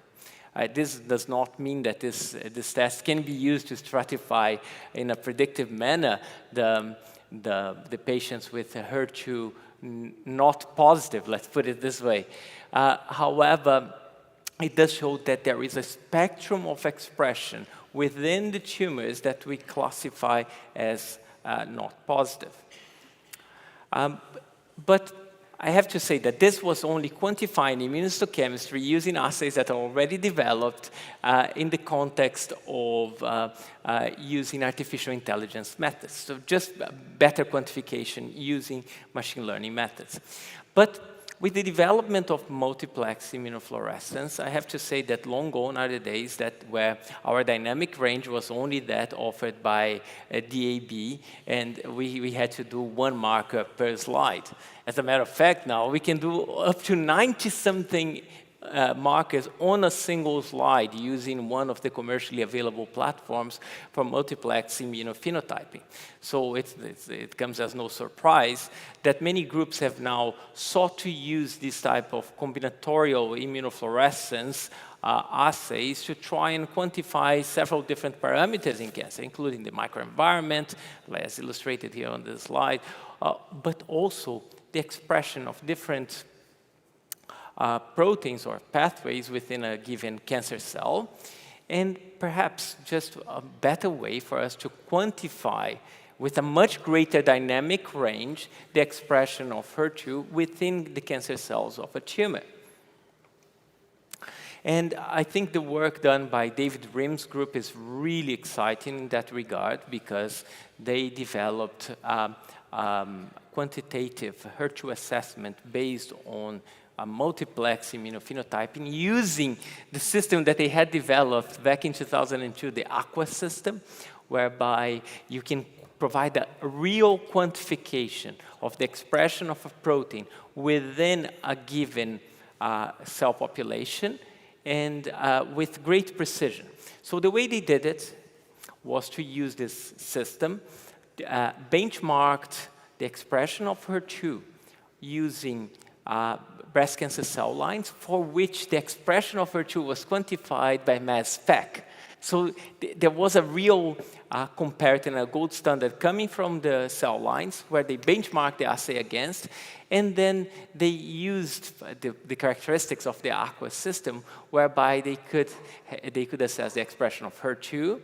This does not mean that this test can be used to stratify in a predictive manner the patients with HER2 not positive, let's put it this way. However, it does show that there is a spectrum of expression within the tumors that we classify as not positive. But I have to say that this was only quantifying immunohistochemistry using assays that are already developed in the context of using artificial intelligence methods. So just better quantification using machine learning methods. But with the development of multiplex immunofluorescence, I have to say that long gone are the days where our dynamic range was only that offered by DAB, and we had to do one marker per slide. As a matter of fact, now we can do up to 90-something markers on a single slide using one of the commercially available platforms for multiplex immunophenotyping. So it comes as no surprise that many groups have now sought to use this type of combinatorial immunofluorescence assays to try and quantify several different parameters in cancer, including the microenvironment, as illustrated here on this slide, but also the expression of different proteins or pathways within a given cancer cell, and perhaps just a better way for us to quantify with a much greater dynamic range the expression of HER2 within the cancer cells of a tumor. And I think the work done by David Rim's group is really exciting in that regard because they developed quantitative HER2 assessment based on a multiplex immunophenotyping using the system that they had developed back in 2002, the AQUA system, whereby you can provide a real quantification of the expression of a protein within a given cell population and with great precision. So the way they did it was to use this system, benchmarked the expression of HER2 using breast cancer cell lines for which the expression of HER2 was quantified by mass spec. So there was a real comparative, a gold standard coming from the cell lines where they benchmarked the assay against, and then they used the characteristics of the AQUA system whereby they could assess the expression of HER2,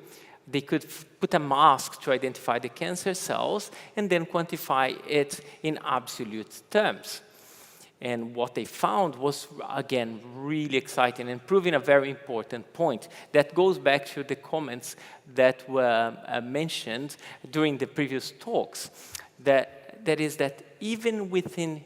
they could put a mask to identify the cancer cells, and then quantify it in absolute terms. And what they found was, again, really exciting and proving a very important point that goes back to the comments that were mentioned during the previous talks. That is that even within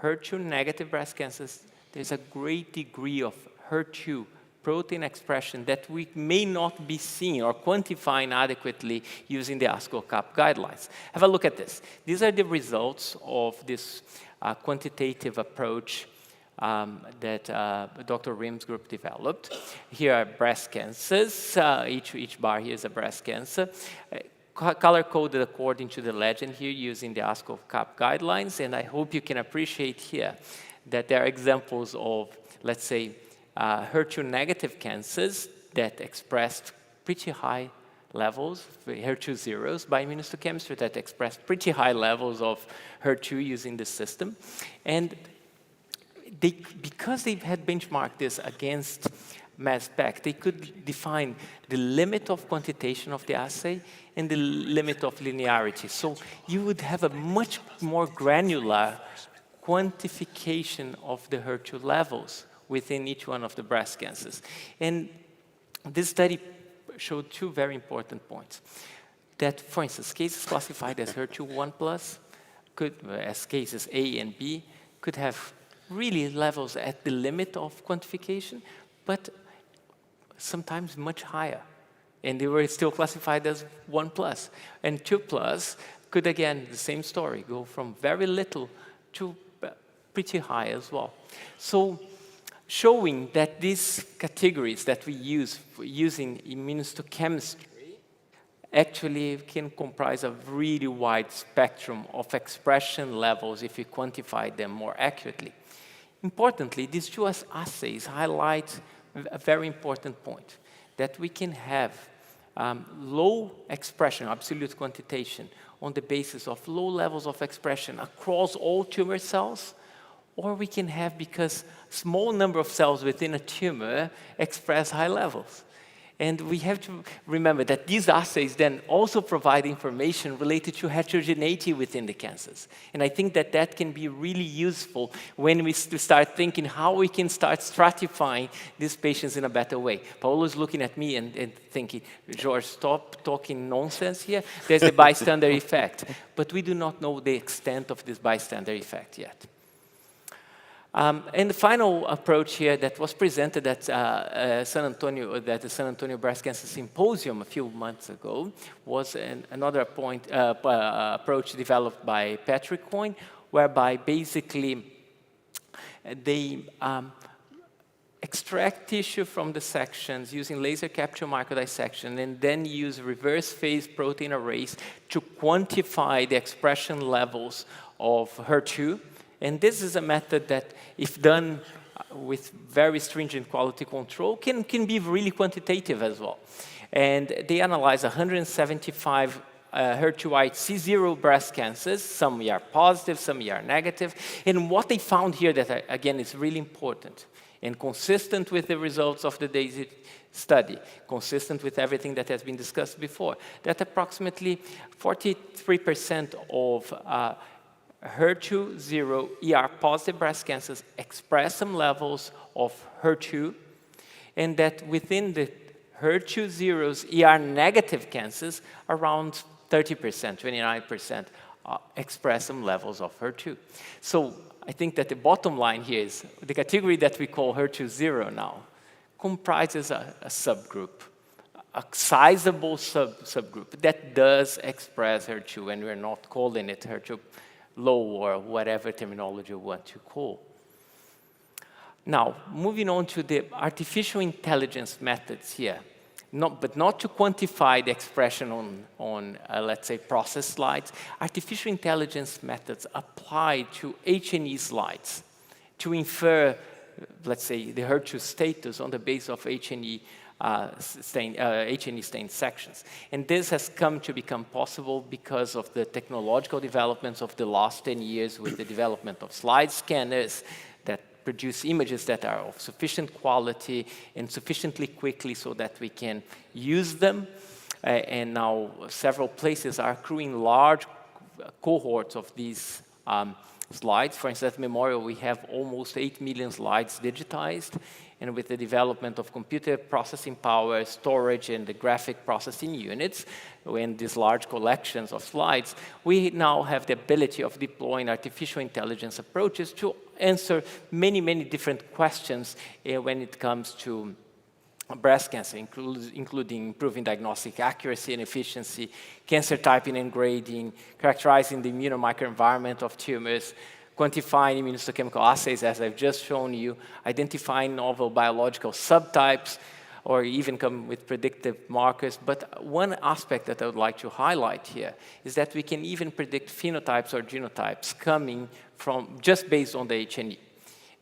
HER2-negative breast cancers, there's a great degree of HER2 protein expression that we may not be seeing or quantifying adequately using the ASCO-CAP guidelines. Have a look at this. These are the results of this quantitative approach that Dr. Rim's group developed. Here are breast cancers. Each bar here is a breast cancer. Color-coded according to the legend here using the ASCO-CAP guidelines. And I hope you can appreciate here that there are examples of, let's say, HER2-negative cancers that expressed pretty high levels, HER2 zeros by immunohistochemistry that expressed pretty high levels of HER2 using the system. And because they had benchmarked this against mass spec, they could define the limit of quantitation of the assay and the limit of linearity. So you would have a much more granular quantification of the HER2 levels within each one of the breast cancers. And this study showed two very important points. That, for instance, cases classified as HER2 1+, as cases A and B, could have really levels at the limit of quantification, but sometimes much higher. And they were still classified as 1+. And 2+ could, again, the same story, go from very little to pretty high as well. So showing that these categories that we use for using immunohistochemistry actually can comprise a really wide spectrum of expression levels if you quantify them more accurately. Importantly, these two assays highlight a very important point, that we can have low expression, absolute quantitation, on the basis of low levels of expression across all tumor cells, or we can have, because small number of cells within a tumor express high levels. And we have to remember that these assays then also provide information related to heterogeneity within the cancers. And I think that that can be really useful when we start thinking how we can start stratifying these patients in a better way. Paulo is looking at me and thinking, George, stop talking nonsense here. There's the bystander effect. But we do not know the extent of this bystander effect yet. And the final approach here that was presented at the San Antonio Breast Cancer Symposium a few months ago was another approach developed by Patrick Coyne, whereby basically they extract tissue from the sections using laser capture microdissection and then use reverse phase protein arrays to quantify the expression levels of HER2. And this is a method that, if done with very stringent quality control, can be really quantitative as well. And they analyze 175 HER2 C0 breast cancers. Some are positive, some are negative. And what they found here that, again, is really important and consistent with the results of the DAISY study, consistent with everything that has been discussed before, that approximately 43% of HER2 0 ER positive breast cancers express some levels of HER2, and that within the HER2 zeros ER negative cancers, around 30%, 29% express some levels of HER2. So I think that the bottom line here is the category that we call HER2 0 now comprises a subgroup, a sizable subgroup that does express HER2, and we're not calling it HER2 low or whatever terminology you want to call. Now, moving on to the artificial intelligence methods here, but not to quantify the expression on let's say, process slides. Artificial intelligence methods apply to H&E slides to infer, let's say, the HER2 status on the basis of H&E stained sections. And this has come to become possible because of the technological developments of the last 10 years with the development of slide scanners that produce images that are of sufficient quality and sufficiently quickly so that we can use them. And now several places are accruing large cohorts of these slides. For instance, at Memorial, we have almost 8 million slides digitized. And with the development of computer processing power, storage, and the graphic processing units, in these large collections of slides, we now have the ability of deploying artificial intelligence approaches to answer many, many different questions when it comes to breast cancer, including improving diagnostic accuracy and efficiency, cancer typing and grading, characterizing the immunomicroenvironment of tumors, quantifying immunohistochemical assays, as I've just shown you, identifying novel biological subtypes, or even come with predictive markers. But one aspect that I would like to highlight here is that we can even predict phenotypes or genotypes coming from just based on the H&E.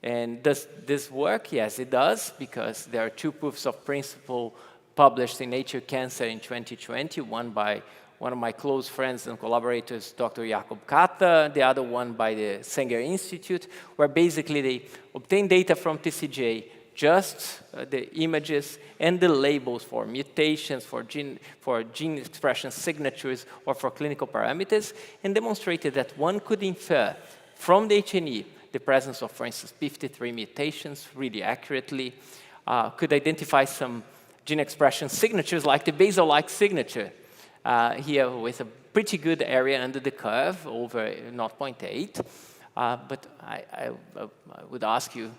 And does this work? Yes, it does, because there are two proofs of principle published in Nature Cancer in 2020, one by one of my close friends and collaborators, Dr. Jakob Kata, the other one by the Sanger Institute, where basically they obtain data from TCGA, just the images and the labels for mutations, for gene expression signatures, or for clinical parameters, and demonstrated that one could infer from the H&E, the presence of, for instance, 53 mutations really accurately, could identify some gene expression signatures like the basal-like signature here with a pretty good area under the curve over 0.8. But I would ask you,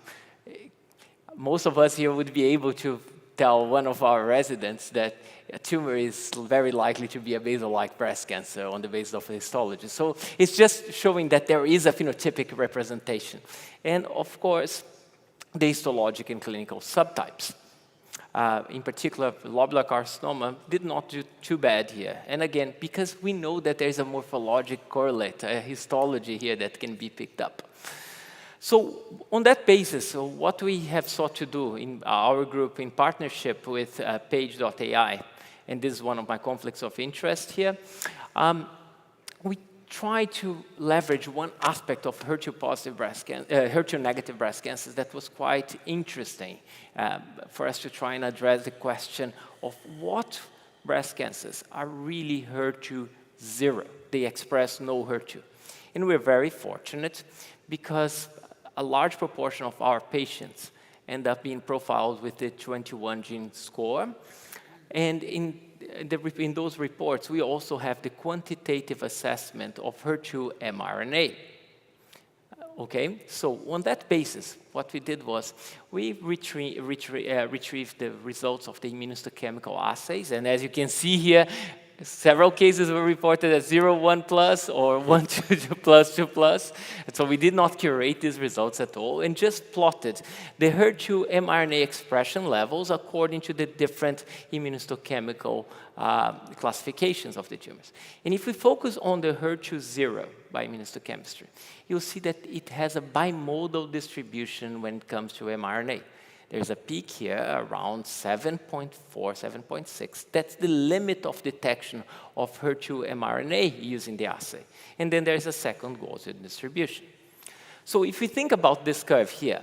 most of us here would be able to tell one of our residents that a tumor is very likely to be a basal-like breast cancer on the basis of histology. So it's just showing that there is a phenotypic representation. And of course, the histologic and clinical subtypes. In particular, lobular carcinoma did not do too bad here. And again, because we know that there's a morphologic correlate, a histology here that can be picked up. So on that basis, so what we have sought to do in our group in partnership with Page.ai, and this is one of my conflicts of interest here, we try to leverage one aspect of HER2-positive breast cancer, HER2-negative breast cancers that was quite interesting for us to try and address the question of what breast cancers are really HER2 zero. They express no HER2. And we're very fortunate because a large proportion of our patients end up being profiled with the 21 gene score. And in those reports, we also have the quantitative assessment of HER2 mRNA. Okay, so on that basis, what we did was we retrieved the results of the immunohistochemical assays. And as you can see here, several cases were reported as 0, 1 plus or 1, 2, 2 plus, 2 plus. And so we did not curate these results at all and just plotted the HER2 mRNA expression levels according to the different immunohistochemical classifications of the tumors. And if we focus on the HER2 zero by immunohistochemistry, you'll see that it has a bimodal distribution when it comes to mRNA. There's a peak here around 7.4, 7.6. That's the limit of detection of HER2 mRNA using the assay. And then there's a second Gaussian distribution. So if we think about this curve here,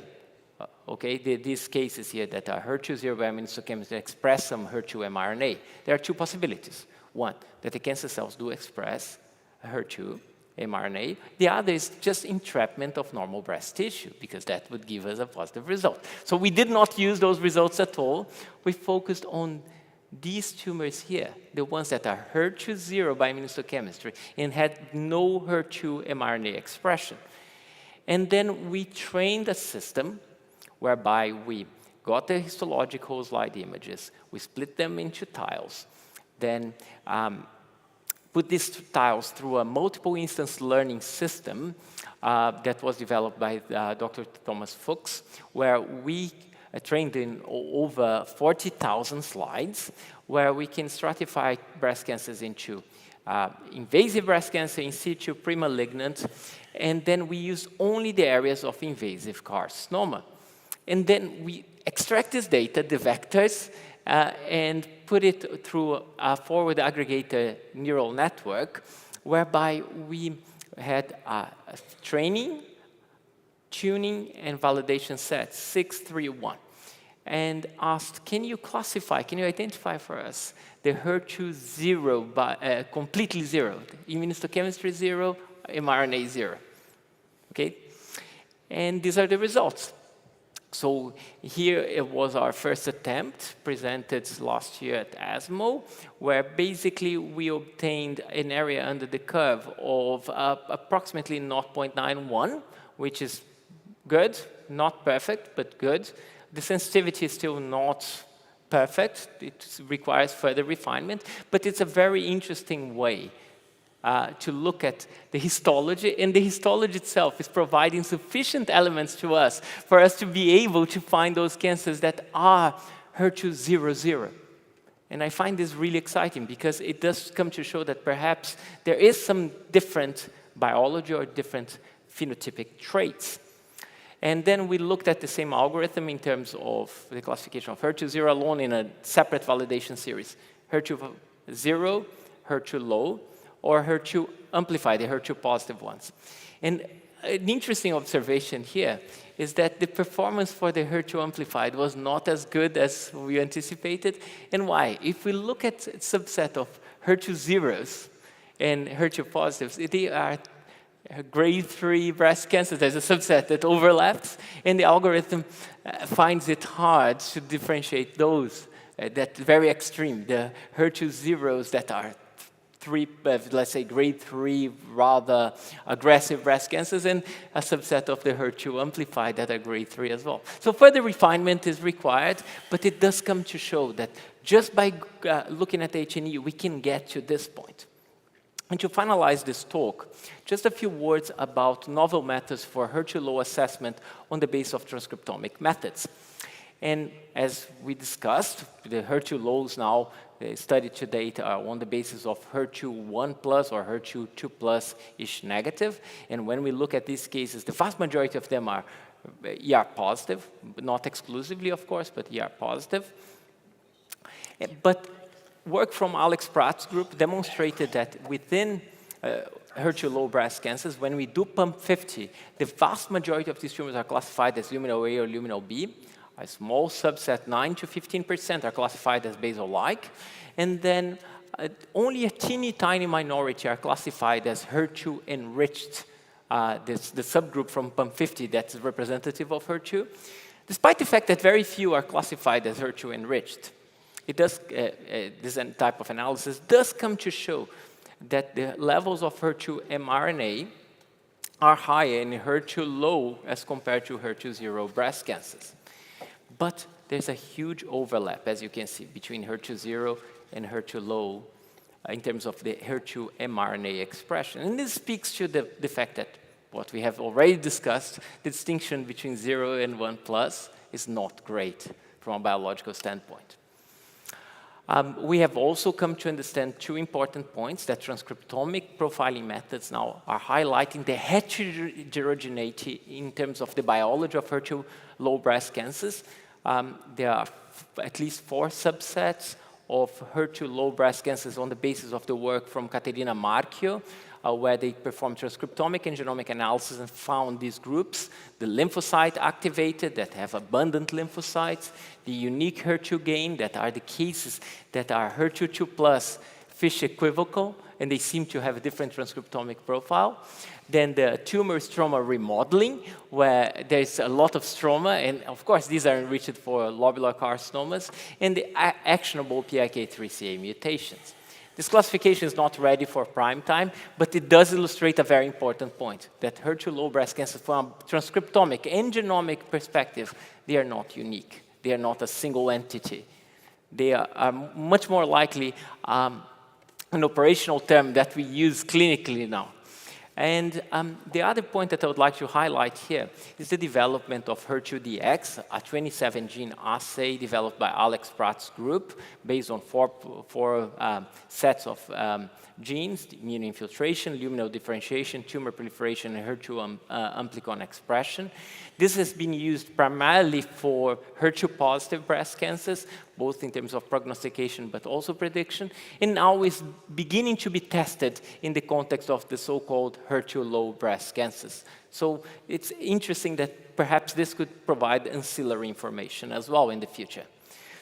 okay, these cases here that are HER2 zero by immunohistochemistry express some HER2 mRNA, there are two possibilities. One, that the cancer cells do express HER2 mRNA. The other is just entrapment of normal breast tissue, because that would give us a positive result. So we did not use those results at all. We focused on these tumors here, the ones that are HER2 zero by immunohistochemistry and had no HER2 mRNA expression. And then we trained a system whereby we got the histological slide images, we split them into tiles, then put these tiles through a multiple instance learning system that was developed by Dr. Thomas Fuchs, where we trained in over 40,000 slides, where we can stratify breast cancers into invasive breast cancer, in situ, pre-malignant, and then we use only the areas of invasive carcinoma. And then we extract this data, the vectors, and put it through a forward aggregator neural network, whereby we had training, tuning, and validation sets, 6, 3, 1, and asked, can you classify, can you identify for us the HER2 zero, by, completely zero, immunohistochemistry zero, mRNA zero, okay? And these are the results. So here it was our first attempt, presented last year at ESMO, where basically we obtained an area under the curve of approximately 0.91, which is good, not perfect, but good. The sensitivity is still not perfect. It requires further refinement, but it's a very interesting way to look at the histology, and the histology itself is providing sufficient elements to us for us to be able to find those cancers that are HER2 zero zero. And I find this really exciting because it does come to show that perhaps there is some different biology or different phenotypic traits. And then we looked at the same algorithm in terms of the classification of HER2 zero alone in a separate validation series. HER2 zero, HER2 low, or HER2 amplified, the HER2 positive ones. And an interesting observation here is that the performance for the HER2 amplified was not as good as we anticipated. And why? If we look at a subset of HER2 zeros and HER2 positives, they are grade 3 breast cancer. There's a subset that overlaps, and the algorithm finds it hard to differentiate those that very extreme, the HER2 zeros that are let's say grade 3 rather aggressive breast cancers, and a subset of the HER2 amplified that are grade 3 as well. So further refinement is required, but it does come to show that just by looking at H&E, we can get to this point. And to finalize this talk, just a few words about novel methods for HER2-low assessment on the basis of transcriptomic methods. And as we discussed, the HER2-lows now studied to date are on the basis of HER2-1+ or HER2-2+-ish negative. And when we look at these cases, the vast majority of them are ER positive, not exclusively, of course, but ER positive. But work from Alex Pratt's group demonstrated that within HER2-low breast cancers, when we do PUM50, the vast majority of these tumors are classified as luminal A or luminal B. A small subset, 9 to 15%, are classified as basal-like. And then only a teeny tiny minority are classified as HER2-enriched, the subgroup from PUM50 that's representative of HER2, despite the fact that very few are classified as HER2-enriched. It does, this type of analysis does come to show that the levels of HER2 mRNA are higher in HER2-low as compared to HER2-zero breast cancers. But there's a huge overlap, as you can see, between HER2-zero and HER2-low in terms of the HER2 mRNA expression. And this speaks to the fact that what we have already discussed, the distinction between 0 and 1+ is not great from a biological standpoint. We have also come to understand two important points, that transcriptomic profiling methods now are highlighting the heterogeneity in terms of the biology of HER2-low breast cancers. There are at least 4 subsets of HER2-low breast cancers on the basis of the work from Caterina Marchio, where they performed transcriptomic and genomic analysis and found these groups, the lymphocyte activated that have abundant lymphocytes, the unique HER2 gain that are the cases that are HER2-2+ fish equivocal, and they seem to have a different transcriptomic profile. Then the tumor stroma remodeling, where there's a lot of stroma, and of course these are enriched for lobular carcinomas, and the actionable PIK3CA mutations. This classification is not ready for prime time, but it does illustrate a very important point, that HER2-low breast cancer from a transcriptomic and genomic perspective, they are not unique. They are not a single entity. They are much more likely an operational term that we use clinically now. And the other point that I would like to highlight here is the development of HER2-DX, a 27-gene assay developed by Alex Pratt's group based on four sets of genes: immune infiltration, luminal differentiation, tumor proliferation, and HER2 amplicon expression. This has been used primarily for HER2-positive breast cancers, both in terms of prognostication but also prediction, and now is beginning to be tested in the context of the so-called HER2-low breast cancers. So it's interesting that perhaps this could provide ancillary information as well in the future.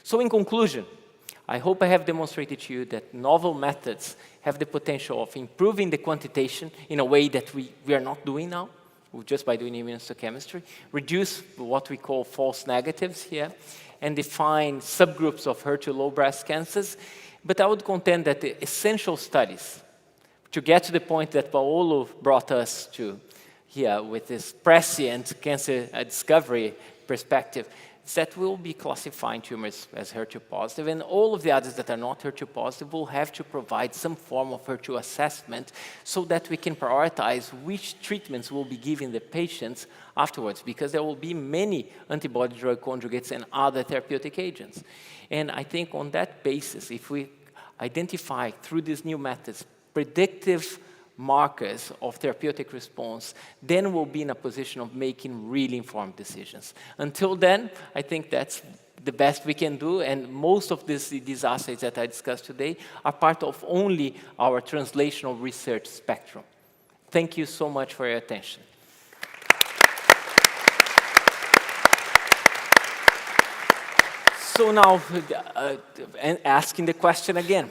So in conclusion, I hope I have demonstrated to you that novel methods have the potential of improving the quantitation in a way that we are not doing now, just by doing immunohistochemistry, reduce what we call false negatives here, and define subgroups of HER2-low breast cancers. But I would contend that the essential studies, to get to the point that Paolo brought us to here with this prescient cancer discovery perspective, is that we'll be classifying tumors as HER2 positive, and all of the others that are not HER2 positive will have to provide some form of HER2 assessment so that we can prioritize which treatments we'll be giving the patients afterwards, because there will be many antibody-drug conjugates and other therapeutic agents. And I think on that basis, if we identify through these new methods predictive markers of therapeutic response, then we'll be in a position of making really informed decisions. Until then, I think that's the best we can do, and most of these assays that I discussed today are part of only our translational research spectrum. Thank you so much for your attention. So now, asking the question again,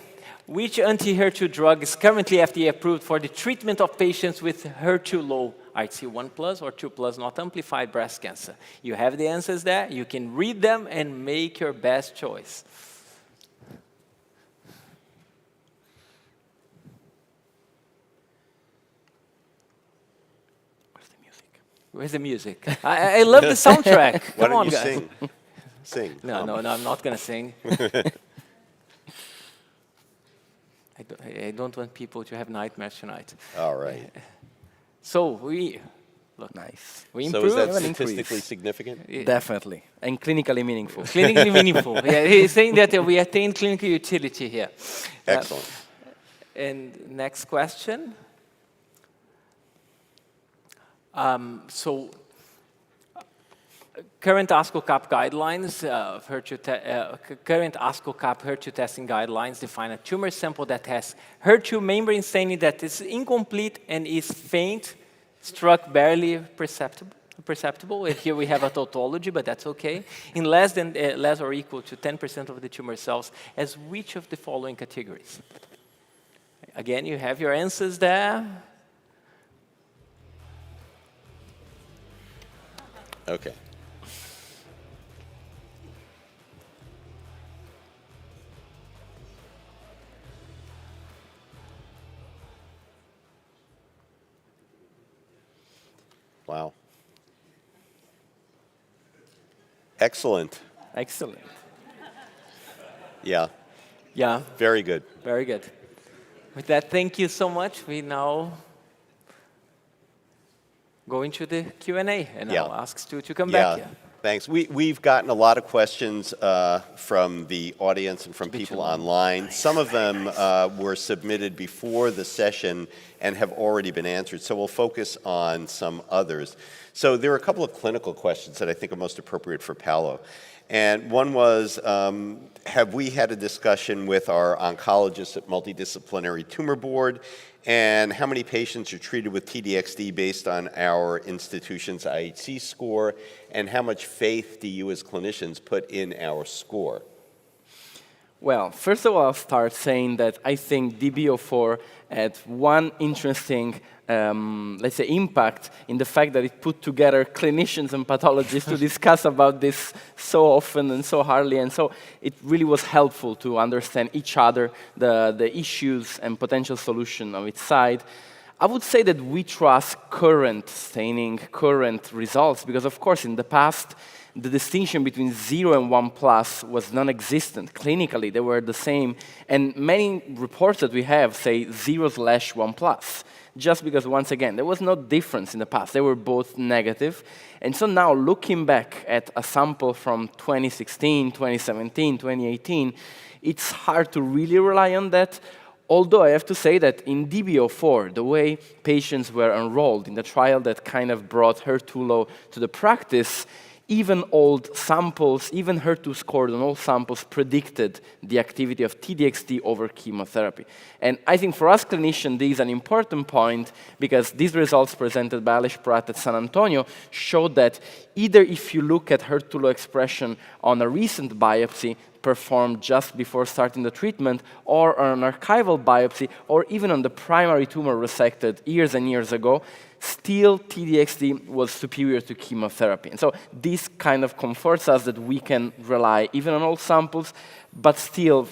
Which anti-HER2 drug is currently FDA approved for the treatment of patients with HER2-low IHC1+ or 2+ not amplified breast cancer? You have the answers there. You can read them and make your best choice. Where's the music? I love the soundtrack. Come on, guys. Sing? Sing. No, I'm not going to sing. I don't want people to have nightmares tonight. All right. So we look Nice. We So improved. is that An increase. statistically significant? Definitely. And clinically meaningful. Clinically meaningful. Yeah, he's saying that we attain clinical utility here. Excellent. And next question. Current ASCO-CAP guidelines, current ASCO-CAP HER2 testing guidelines define a tumor sample that has HER2 membrane staining that is incomplete and is faint, struck barely perceptible. And here we have a tautology, but that's okay. In less or equal to 10% of the tumor cells, as which of the following categories? Again, you have your answers there. Okay. Wow. Excellent. Excellent. Yeah, Yeah, very good. very good. With that, thank you so much. We now go into the Q&A, and Yeah. I'll ask Stu to come back here. Thanks. We've gotten a lot of questions from the audience and from people online. Some of them were submitted before the session and have already been answered, so we'll focus on some others. So there are a couple of clinical questions that I think are most appropriate for Paolo. And one was, have we had a discussion with our oncologists at Multidisciplinary Tumor Board, and how many patients are treated with TDXD based on our institution's IHC score, and how much faith do you as clinicians put in our score? Well, first of all, I'll start saying that I think DB04 had one interesting, let's say, impact in the fact that it put together clinicians and pathologists to discuss about this so often and so hardly, and so it really was helpful to understand each other, the issues and potential solution on its side. I would say that we trust current staining, current results, because of course in the past, the distinction between 0 and 1+ was non-existent. Clinically, they were the same. And many reports that we have say 0/1+, just because, once again, there was no difference in the past. They were both negative. And so now, looking back at a sample from 2016, 2017, 2018, it's hard to really rely on that. Although I have to say that in DB04, the way patients were enrolled in the trial that kind of brought HER2-low to the practice, even old samples, even HER2 scored on all samples predicted the activity of TDXD over chemotherapy. And I think for us clinicians, this is an important point because these results presented by Alice Pratt at San Antonio showed that either if you look at HER2-low expression on a recent biopsy performed just before starting the treatment, or on an archival biopsy, or even on the primary tumor resected years and years ago, still TDXD was superior to chemotherapy. And so this kind of comforts us that we can rely even on old samples, but still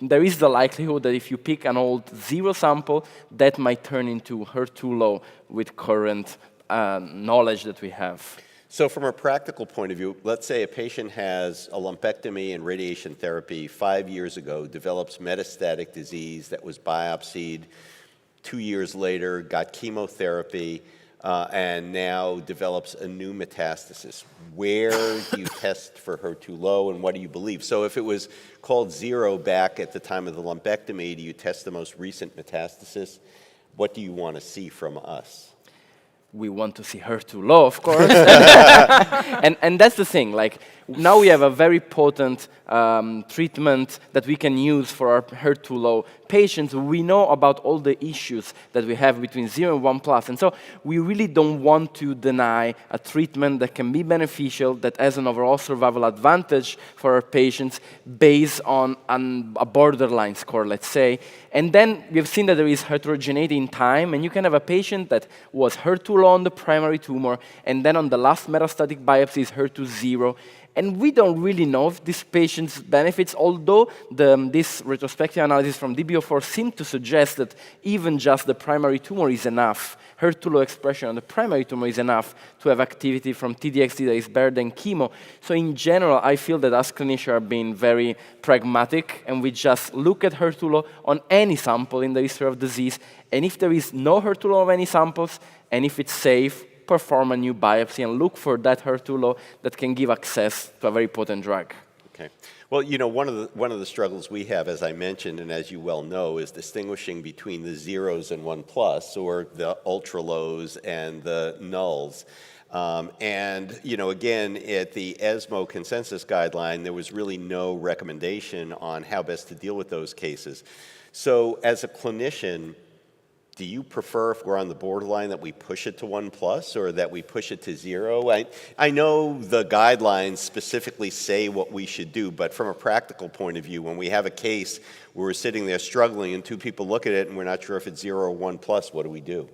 there is the likelihood that if you pick an old 0 sample, that might turn into HER2-low with current knowledge that we have. So from a practical point of view, let's say a patient has a lumpectomy and radiation therapy 5 years ago, develops metastatic disease that was biopsied 2 years later, got chemotherapy, and now develops a new metastasis. Where do you test for HER2-low, and what do you believe? So if it was called 0 back at the time of the lumpectomy, do you test the most recent metastasis? What do you want to see from us? We want to see HER2-low, of course. and that's the thing. Like, now we have a very potent treatment that we can use for our HER2-low patients, we know about all the issues that we have between 0 and 1 plus. And so we really don't want to deny a treatment that can be beneficial, that has an overall survival advantage for our patients based on a borderline score, let's say. And then we've seen that there is heterogeneity in time, and you can have a patient that was HER2 low on the primary tumor, and then on the last metastatic biopsy is HER2 0. And we don't really know if this patient's benefits, although this retrospective analysis from DB04 seemed to suggest that even just the primary tumor is enough. HER2 low expression on the primary tumor is enough to have activity from TDXD that is better than chemo. So in general, I feel that as clinicians are being very pragmatic, and we just look at HER2 low on any sample in the history of disease, and if there is no HER2 low of any samples, and if it's safe, perform a new biopsy and look for that HER2 low that can give access to a very potent drug. Okay. Well, you know, one of the struggles we have, as I mentioned, and as you well know, is distinguishing between the zeros and 1 plus, or the ultra lows and the nulls. And, you know, again, at the ESMO consensus guideline, there was really no recommendation on how best to deal with those cases. So as a clinician, do you prefer, if we're on the borderline, that we push it to 1 plus or that we push it to 0? I know the guidelines specifically say what we should do, but from a practical point of view, when we have a case where we're sitting there struggling and 2 people look at it and we're not sure if it's 0 or 1 plus, what do we do?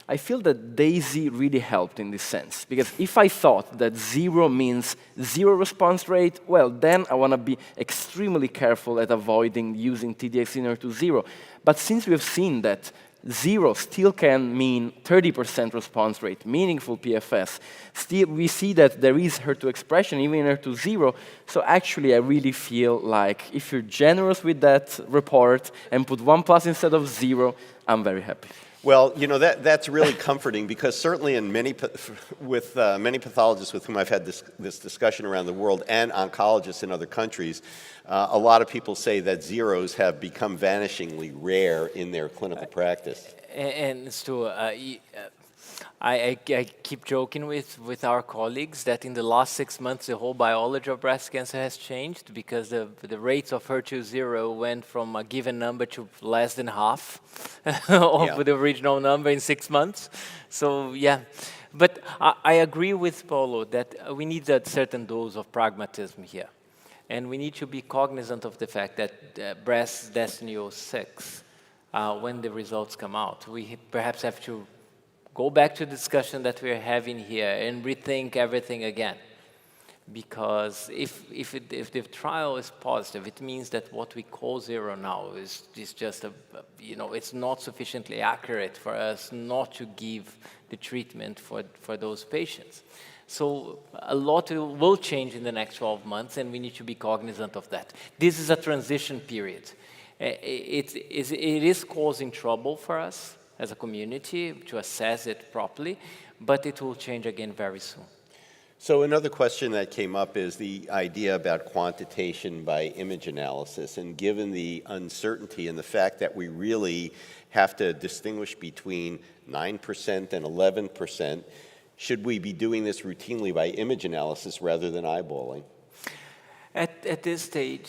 I feel that DAISY really helped in this sense, because if I thought that 0 means 0 response rate, well, then I want to be extremely careful at avoiding using TDX inhibitor to 0. But since we've seen that 0 still can mean 30% response rate, meaningful PFS. Still, we see that there is HER2 expression, even in HER2 0. So actually, I really feel like if you're generous with that report and put 1 plus instead of 0, I'm very happy. Well, you know, that's really comforting, because certainly in many pathologists with whom I've had this discussion around the world, and oncologists in other countries, a lot of people say that zeros have become vanishingly rare in their clinical practice. And Stu, I keep joking with our colleagues that in the last 6 months, the whole biology of breast cancer has changed, because the rates of HER2 0 went from a given number to less than half of the original number in 6 months. So, yeah. But I agree with Paulo that we need a certain dose of pragmatism here. And we need to be cognizant of the fact that Breast Destiny 06, when the results come out, we perhaps have to go back to the discussion that we're having here and rethink everything again. Because if the trial is positive, it means that what we call 0 now is just it's not sufficiently accurate for us not to give the treatment for those patients. So a lot will change in the next 12 months, and we need to be cognizant of that. This is a transition period. It is causing trouble for us as a community to assess it properly, but it will change again very soon. So another question that came up is the idea about quantitation by image analysis. And given the uncertainty and the fact that we really have to distinguish between 9% and 11%, should we be doing this routinely by image analysis rather than eyeballing? At this stage,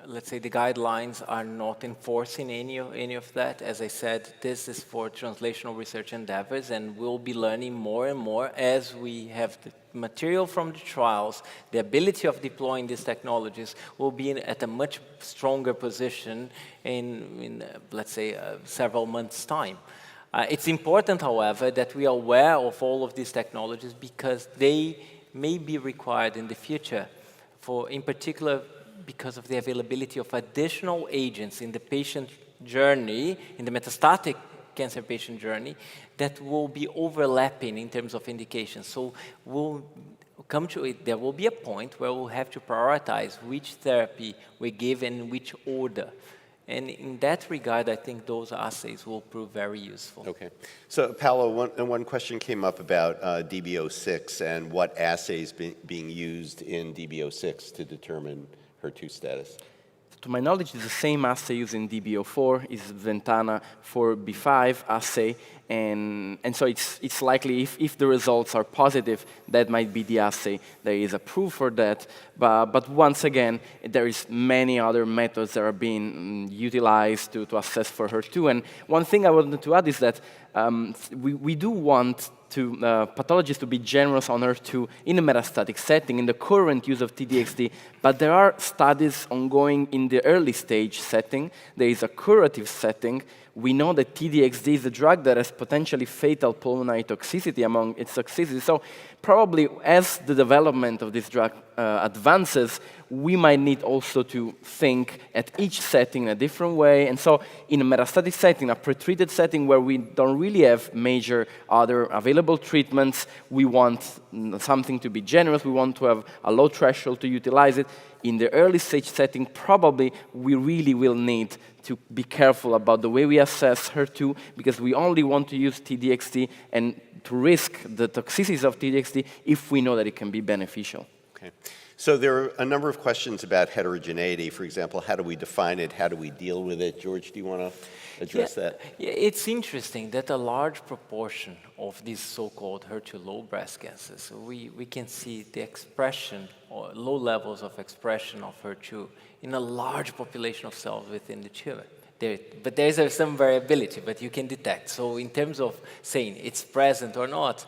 let's say the guidelines are not enforcing any of that. As I said, this is for translational research endeavors, and we'll be learning more and more as we have the material from the trials. The ability of deploying these technologies will be at a much stronger position in let's say, several months' time. It's important, however, that we are aware of all of these technologies, because they may be required in the future, in particular, because of the availability of additional agents in the patient journey, in the metastatic cancer patient journey, that will be overlapping in terms of indications. So there will be a point where we'll have to prioritize which therapy we give and in which order. And in that regard, I think those assays will prove very useful. Okay. So, Paolo, one question came up about DB06 and what assays being used in DB06 to determine HER2 status. to my knowledge, it's the same assay used in DB04, is Ventana 4B5 assay, and so it's likely if the results are positive, that might be the assay. There is a proof for that, but once again, there is many other methods that are being utilized to assess for HER2. And one thing I wanted to add is that we do want pathologists to be generous on HER2 in a metastatic setting, in the current use of TDXD, but there are studies ongoing in the early stage setting. There is a curative setting. We know that TDXD is a drug that has potentially fatal pulmonary toxicity among its toxicities. So probably as the development of this drug advances, we might need also to think at each setting in a different way. And so in a metastatic setting, a pretreated setting where we don't really have major other available treatments, we want something to be generous. We want to have a low threshold to utilize it. In the early stage setting, probably we really will need to be careful about the way we assess HER2, because we only want to use TDXD and to risk the toxicities of TDXD if we know that it can be beneficial. Okay. So there are a number of questions about heterogeneity. For example, how do we define it? How do we deal with it? George, do you want to address that? Yeah, it's interesting that a large proportion of these so-called HER2-low breast cancers, we can see the expression or low levels of expression of HER2 in a large population of cells within the tumor. But there's some variability, but you can detect. So in terms of saying it's present or not,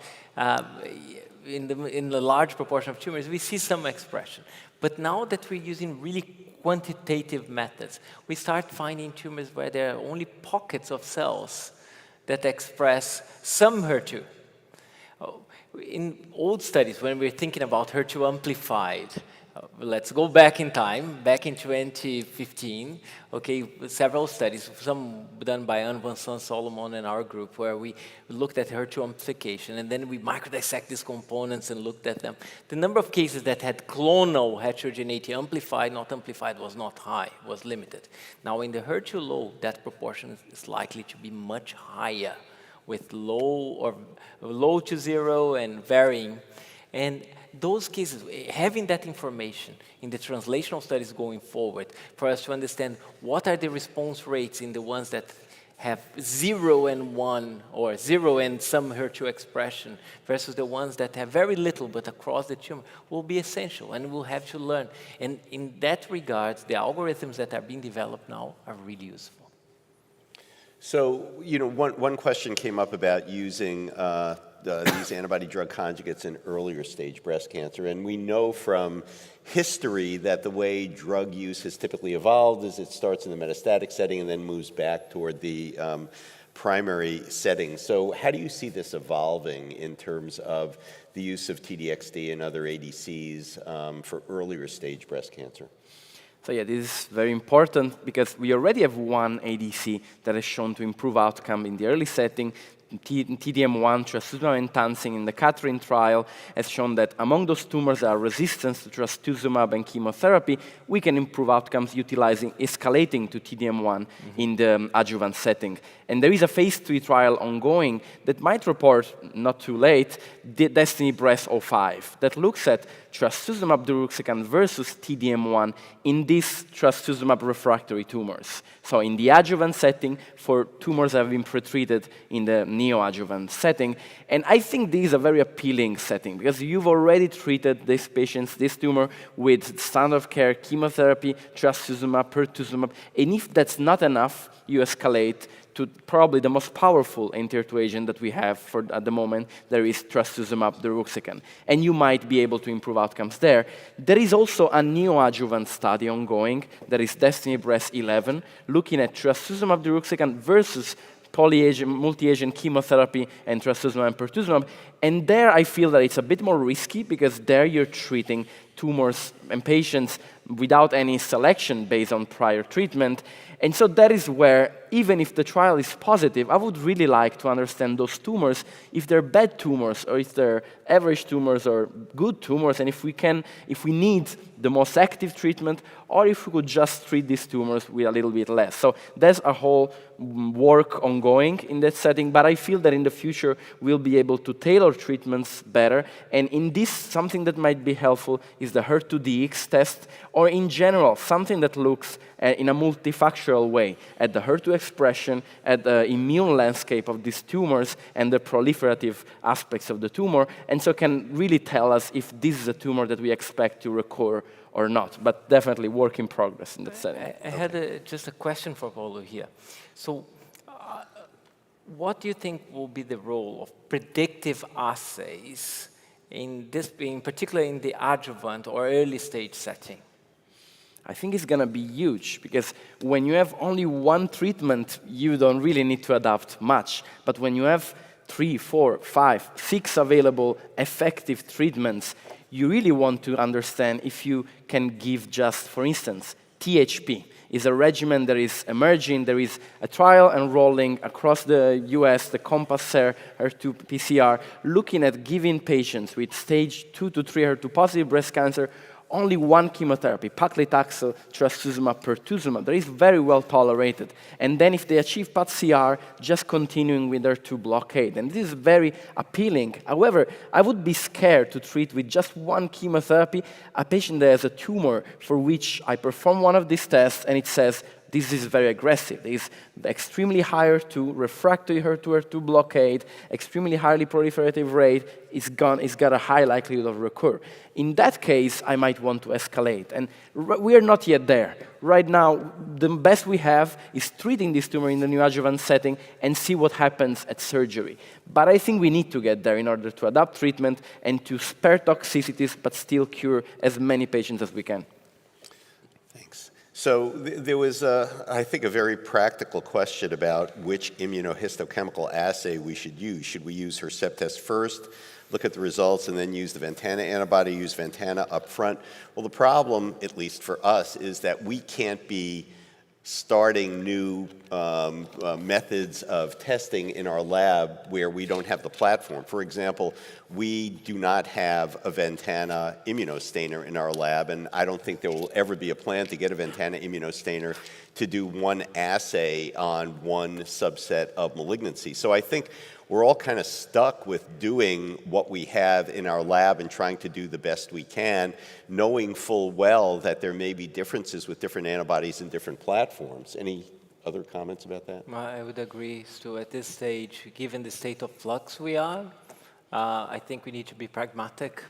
in the large proportion of tumors, we see some expression. But now that we're using really quantitative methods, we start finding tumors where there are only pockets of cells that express some HER2. In old studies, when we're thinking about HER2 amplified, let's go back in time, back in 2015, okay, several studies, some done by Anne Vincent Solomon and our group, where we looked at HER2 amplification, and then we microdissect these components and looked at them. The number of cases that had clonal heterogeneity, amplified, not amplified, was not high, was limited. Now in the HER2 low, that proportion is likely to be much higher, with low to zero and varying. And those cases, having that information in the translational studies going forward, for us to understand what are the response rates in the ones that have 0 and 1, or 0 and some HER2 expression, versus the ones that have very little but across the tumor, will be essential, and we'll have to learn. And in that regard, the algorithms that are being developed now are really useful. So, you know, one question came up about using these antibody-drug conjugates in earlier stage breast cancer, and we know from history that the way drug use has typically evolved is it starts in the metastatic setting and then moves back toward the primary setting. So how do you see this evolving in terms of the use of TDXD and other ADCs for earlier stage breast cancer? So yeah, this is very important because we already have one ADC that has shown to improve outcome in the early setting. TDM1, trastuzumab enhancing in the Catherine trial, has shown that among those tumors that are resistant to trastuzumab and chemotherapy, we can improve outcomes utilizing escalating to TDM1 in the adjuvant setting. And there is a phase 3 trial ongoing that might report, not too late, the Destiny Breast 05 that looks at trastuzumab deruxtecan versus TDM1 in these trastuzumab refractory tumors. So in the adjuvant setting for tumors that have been pretreated in the neoadjuvant setting. And I think this is a very appealing setting because you've already treated these patients, this tumor, with standard of care chemotherapy, trastuzumab, pertuzumab. And if that's not enough, you escalate to probably the most powerful anti-HER2 agent that we have at the moment. There is trastuzumab deruxtecan. And you might be able to improve outcomes there. There is also a neoadjuvant study ongoing, that is Destiny Breast 11, looking at trastuzumab deruxtecan versus multi-agent chemotherapy and trastuzumab and pertuzumab. And there I feel that it's a bit more risky because there you're treating tumors and patients without any selection based on prior treatment. And so that is where, even if the trial is positive, I would really like to understand those tumors, if they're bad tumors, or if they're average tumors or good tumors, and if we need the most active treatment, or if we could just treat these tumors with a little bit less. So there's a whole work ongoing in that setting, but I feel that in the future we'll be able to tailor treatments better, and in this, something that might be helpful is the HER2-DX test, or in general, something that looks in a multifactorial way at the HER2 expression, at the immune landscape of these tumors, and the proliferative aspects of the tumor, and so can really tell us if this is a tumor that we expect to recur or not, but definitely work in progress in that setting. I had just a question for Paulo here. So what do you think will be the role of predictive assays in this, in particular in the adjuvant or early stage setting? I think it's going to be huge, because when you have only one treatment, you don't really need to adapt much. But when you have 3, 4, 5, 6 available effective treatments, you really want to understand if you can give just, for instance, THP is a regimen that is emerging. There is a trial enrolling across the US, the CompassHER HER2 PCR, looking at giving patients with stage 2 to 3 HER2 positive breast cancer only one chemotherapy, paclitaxel, trastuzumab, pertuzumab, that is very well tolerated. And then if they achieve pCR, just continuing with their HER2 blockade. And this is very appealing. However, I would be scared to treat with just one chemotherapy a patient that has a tumor for which I perform one of these tests and it says, this is very aggressive. There is extremely high HER2, refractory HER2 blockade, extremely highly proliferative rate, it's got a high likelihood of recur. In that case, I might want to escalate. And we are not yet there. Right now, the best we have is treating this tumor in the neoadjuvant setting and see what happens at surgery. But I think we need to get there in order to adapt treatment and to spare toxicities, but still cure as many patients as we can. So there was, I think, a very practical question about which immunohistochemical assay we should use. Should we use Herceptin first, look at the results, and then use the Ventana antibody, use Ventana up front? Well, the problem, at least for us, is that we can't be starting new methods of testing in our lab where we don't have the platform. For example, we do not have a Ventana immunostainer in our lab, and I don't think there will ever be a plan to get a Ventana immunostainer to do one assay on one subset of malignancy. So I think we're all kind of stuck with doing what we have in our lab and trying to do the best we can, knowing full well that there may be differences with different antibodies and different platforms. Any other comments about that? I would agree, Stu. At this stage, given the state of flux we are, I think we need to be pragmatic.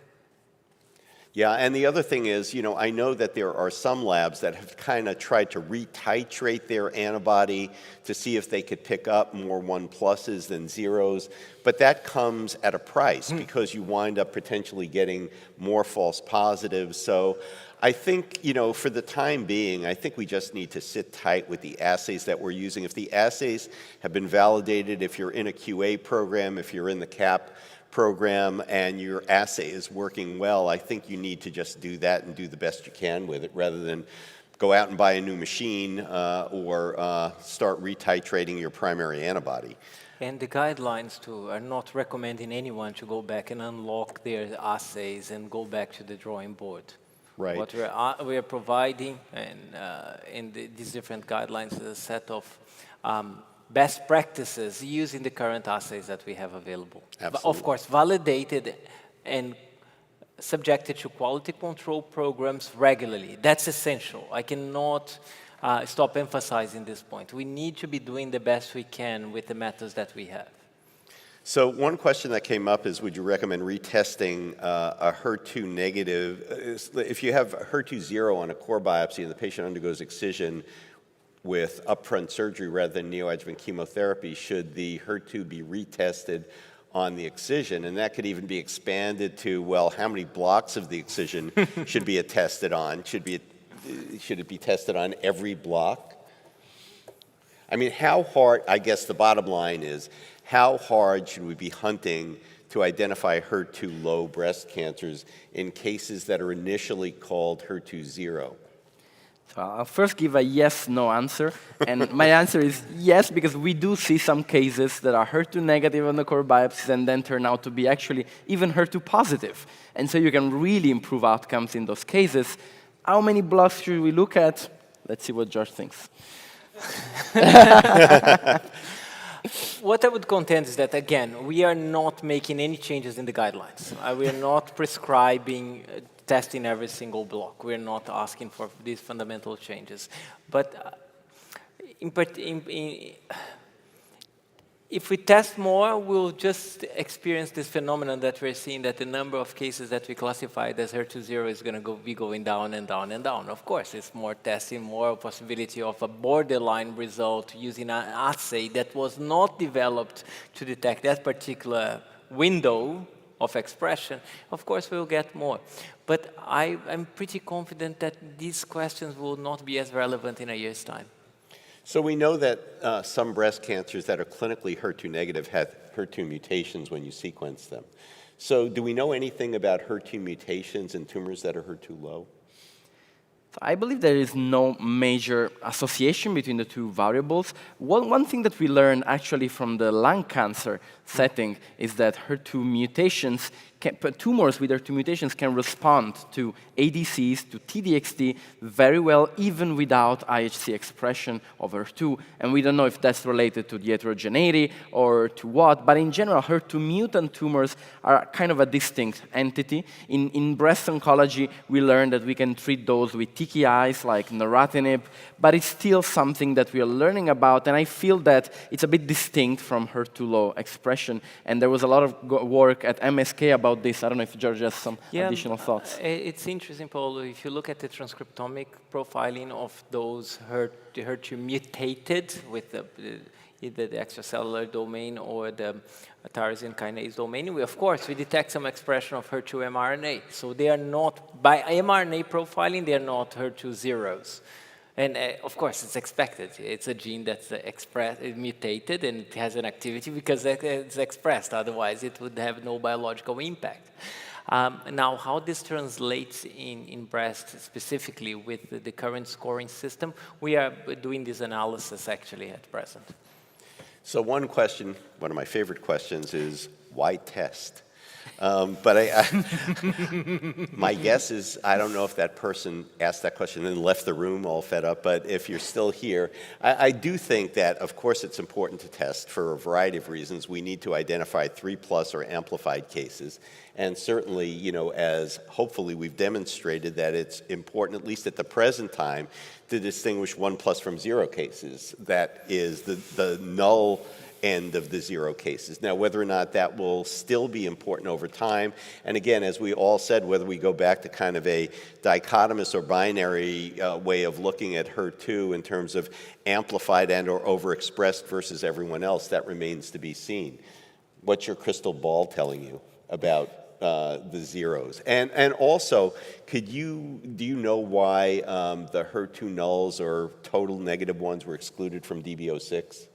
Yeah, and the other thing is, I know that there are some labs that have kind of tried to retitrate their antibody to see if they could pick up more 1+ than 0s, but that comes at a price because you wind up potentially getting more false positives. So I think, for the time being, I think we just need to sit tight with the assays that we're using. If the assays have been validated, if you're in a QA program, if you're in the CAP program and your assay is working well, I think you need to just do that and do the best you can with it rather than go out and buy a new machine or start retitrating your primary antibody. And the guidelines, too, are not recommending anyone to go back and unlock their assays and go back to the drawing board. Right. What we are providing and in these different guidelines is a set of best practices using the current assays that we have available. Absolutely. Of course, validated and subjected to quality control programs regularly. That's essential. I cannot stop emphasizing this point. We need to be doing the best we can with the methods that we have. So one question that came up is, would you recommend retesting a HER2 negative? If you have HER2 0 on a core biopsy and the patient undergoes excision with upfront surgery rather than neoadjuvant chemotherapy, should the HER2 be retested on the excision? And that could even be expanded to, well, how many blocks of the excision should be tested on? Should it be tested on every block? I mean, how hard, I guess the bottom line is, how hard should we be hunting to identify HER2 low breast cancers in cases that are initially called HER2 0? So I'll first give a yes/no answer, and my answer is yes, because we do see some cases that are HER2 negative on the core biopsies and then turn out to be actually even HER2 positive. And so you can really improve outcomes in those cases. How many blocks should we look at? Let's see what George thinks. What I would contend is that, again, we are not making any changes in the guidelines. We are not prescribing testing every single block. We're not asking for these fundamental changes. But if we test more, we'll just experience this phenomenon that we're seeing, that the number of cases that we classified as HER2-0 is going to be going down and down and down. Of course, it's more testing, more possibility of a borderline result using an assay that was not developed to detect that particular window of expression. Of course, we'll get more. But I'm pretty confident that these questions will not be as relevant in a year's time. So we know that some breast cancers that are clinically HER2 negative have HER2 mutations when you sequence them. So do we know anything about HER2 mutations in tumors that are HER2 low? I believe there is no major association between the two variables. One thing that we learned actually from the lung cancer setting is that HER2 mutations, tumors with HER2 mutations can respond to ADCs, to T-DXd very well, even without IHC expression of HER2. And we don't know if that's related to the heterogeneity or to what, but in general, HER2 mutant tumors are kind of a distinct entity. In breast oncology, we learned that we can treat those with TKIs like neratinib, but it's still something that we are learning about, and I feel that it's a bit distinct from HER2 low expression. And there was a lot of work at MSK about this. I don't know if George has some additional thoughts. It's interesting, Paulo. If you look at the transcriptomic profiling of those HER2 mutated with either the extracellular domain or the tyrosine kinase domain, of course, we detect some expression of HER2 mRNA. So they are not, by mRNA profiling, they are not HER2 zeros. And of course, it's expected. It's a gene that's mutated, and it has an activity because it's expressed. Otherwise, it would have no biological impact. Now, how this translates in breast specifically with the current scoring system, we are doing this analysis actually at present. So one question, one of my favorite questions is, why test? But my guess is, I don't know if that person asked that question and then left the room all fed up, but if you're still here, I do think that, of course, it's important to test for a variety of reasons. We need to identify 3+ or amplified cases, and certainly, you know, as hopefully we've demonstrated that it's important, at least at the present time, to distinguish 1+ from 0 cases. That is the null end of the 0 cases. Now, whether or not that will still be important over time, and again, as we all said, whether we go back to kind of a dichotomous or binary way of looking at HER2 in terms of amplified and or overexpressed versus everyone else, that remains to be seen. What's your crystal ball telling you about the zeros? And also, do you know why the HER2 nulls or total negative ones were excluded from DB06?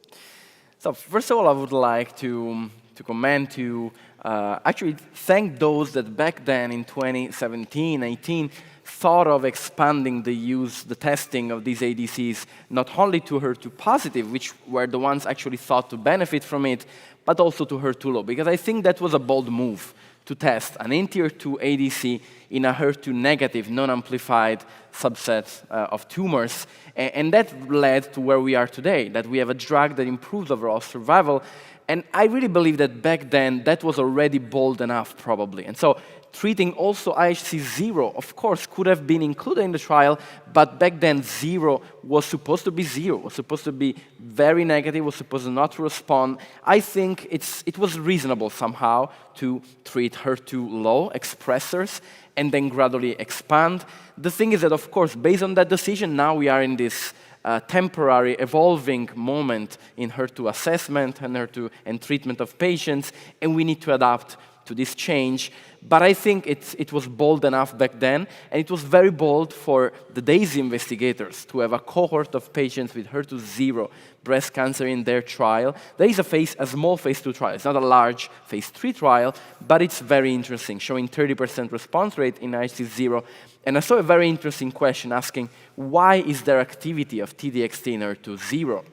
So first of all, I would like to comment to actually thank those that back then in 2017, 18, thought of expanding the testing of these ADCs not only to HER2 positive, which were the ones actually thought to benefit from it, but also to HER2 low, because I think that was a bold move to test an NTR2 ADC in a HER2 negative, non-amplified subset of tumors. And that led to where we are today, that we have a drug that improves overall survival. And I really believe that back then, that was already bold enough, probably. And so treating also IHC 0, of course, could have been included in the trial, but back then 0 was supposed to be 0, was supposed to be very negative, was supposed not to respond. I think it was reasonable somehow to treat HER2 low expressors and then gradually expand. The thing is that, of course, based on that decision, now we are in this temporary evolving moment in HER2 assessment and HER2 and treatment of patients, and we need to adapt to this change. But I think it was bold enough back then, and it was very bold for the DAISY investigators to have a cohort of patients with HER2-0 breast cancer in their trial. There is a small phase 2 trial. It's not a large phase 3 trial, but it's very interesting, showing 30% response rate in IHC0. And I saw a very interesting question asking, why is there activity of TDXT in HER2-0?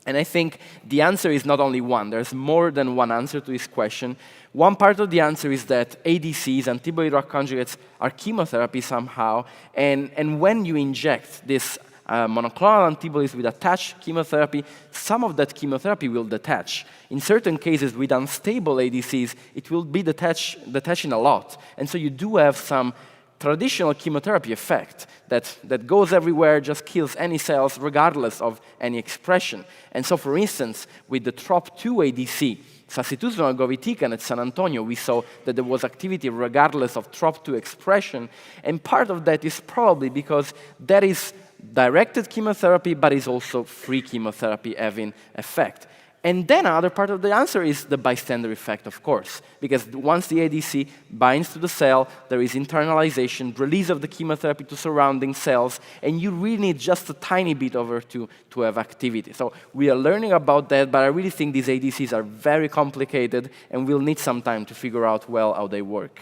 And I think the answer is not only one. There's more than one answer to this question. One part of the answer is that ADCs, antibody-drug conjugates, are chemotherapy somehow. And when you inject this monoclonal antibodies with attached chemotherapy, some of that chemotherapy will detach. In certain cases, with unstable ADCs, it will be detaching a lot. And so you do have some traditional chemotherapy effect that goes everywhere, just kills any cells regardless of any expression. And so, for instance, with the TROP2 ADC, sacituzumab govitecan at San Antonio, we saw that there was activity regardless of TROP2 expression. And part of that is probably because that is directed chemotherapy, but is also free chemotherapy having effect. And then another part of the answer is the bystander effect, of course, because once the ADC binds to the cell, there is internalization, release of the chemotherapy to surrounding cells, and you really need just a tiny bit of HER2 to have activity. So we are learning about that, but I really think these ADCs are very complicated, and we'll need some time to figure out well how they work.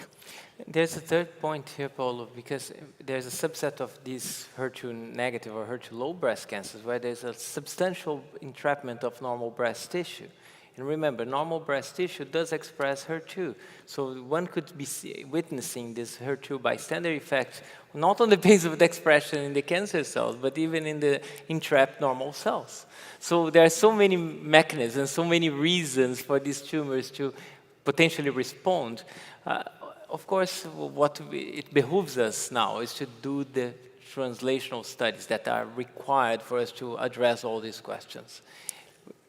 There's a third point here, Paulo, because there's a subset of these HER2-negative or HER2-low breast cancers where there's a substantial entrapment of normal breast tissue. And remember, normal breast tissue does express HER2. So one could be witnessing this HER2 bystander effect, not on the basis of the expression in the cancer cells, but even in the entrapped normal cells. So there are so many mechanisms, so many reasons for these tumors to potentially respond. Of course, it behooves us now is to do the translational studies that are required for us to address all these questions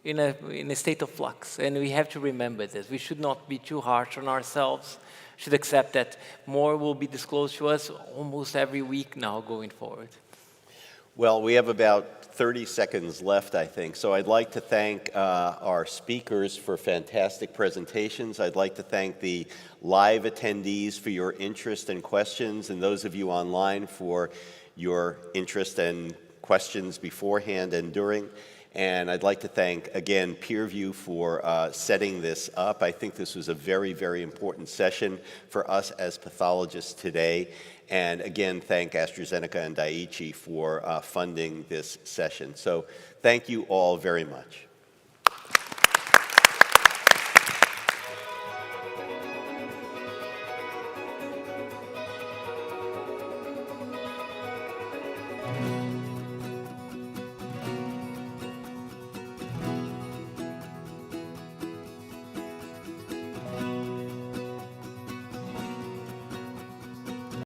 in a state of flux. And we have to remember this. We should not be too harsh on ourselves. We should accept that more will be disclosed to us almost every week now going forward. Well, we have about 30 seconds left, I think. So I'd like to thank our speakers for fantastic presentations. I'd like to thank the live attendees for your interest and questions, and those of you online for your interest and questions beforehand and during. And I'd like to thank, again, PeerView for setting this up. I think this was a very, very important session for us as pathologists today. And again, thank AstraZeneca and Daiichi for funding this session. So thank you all very much.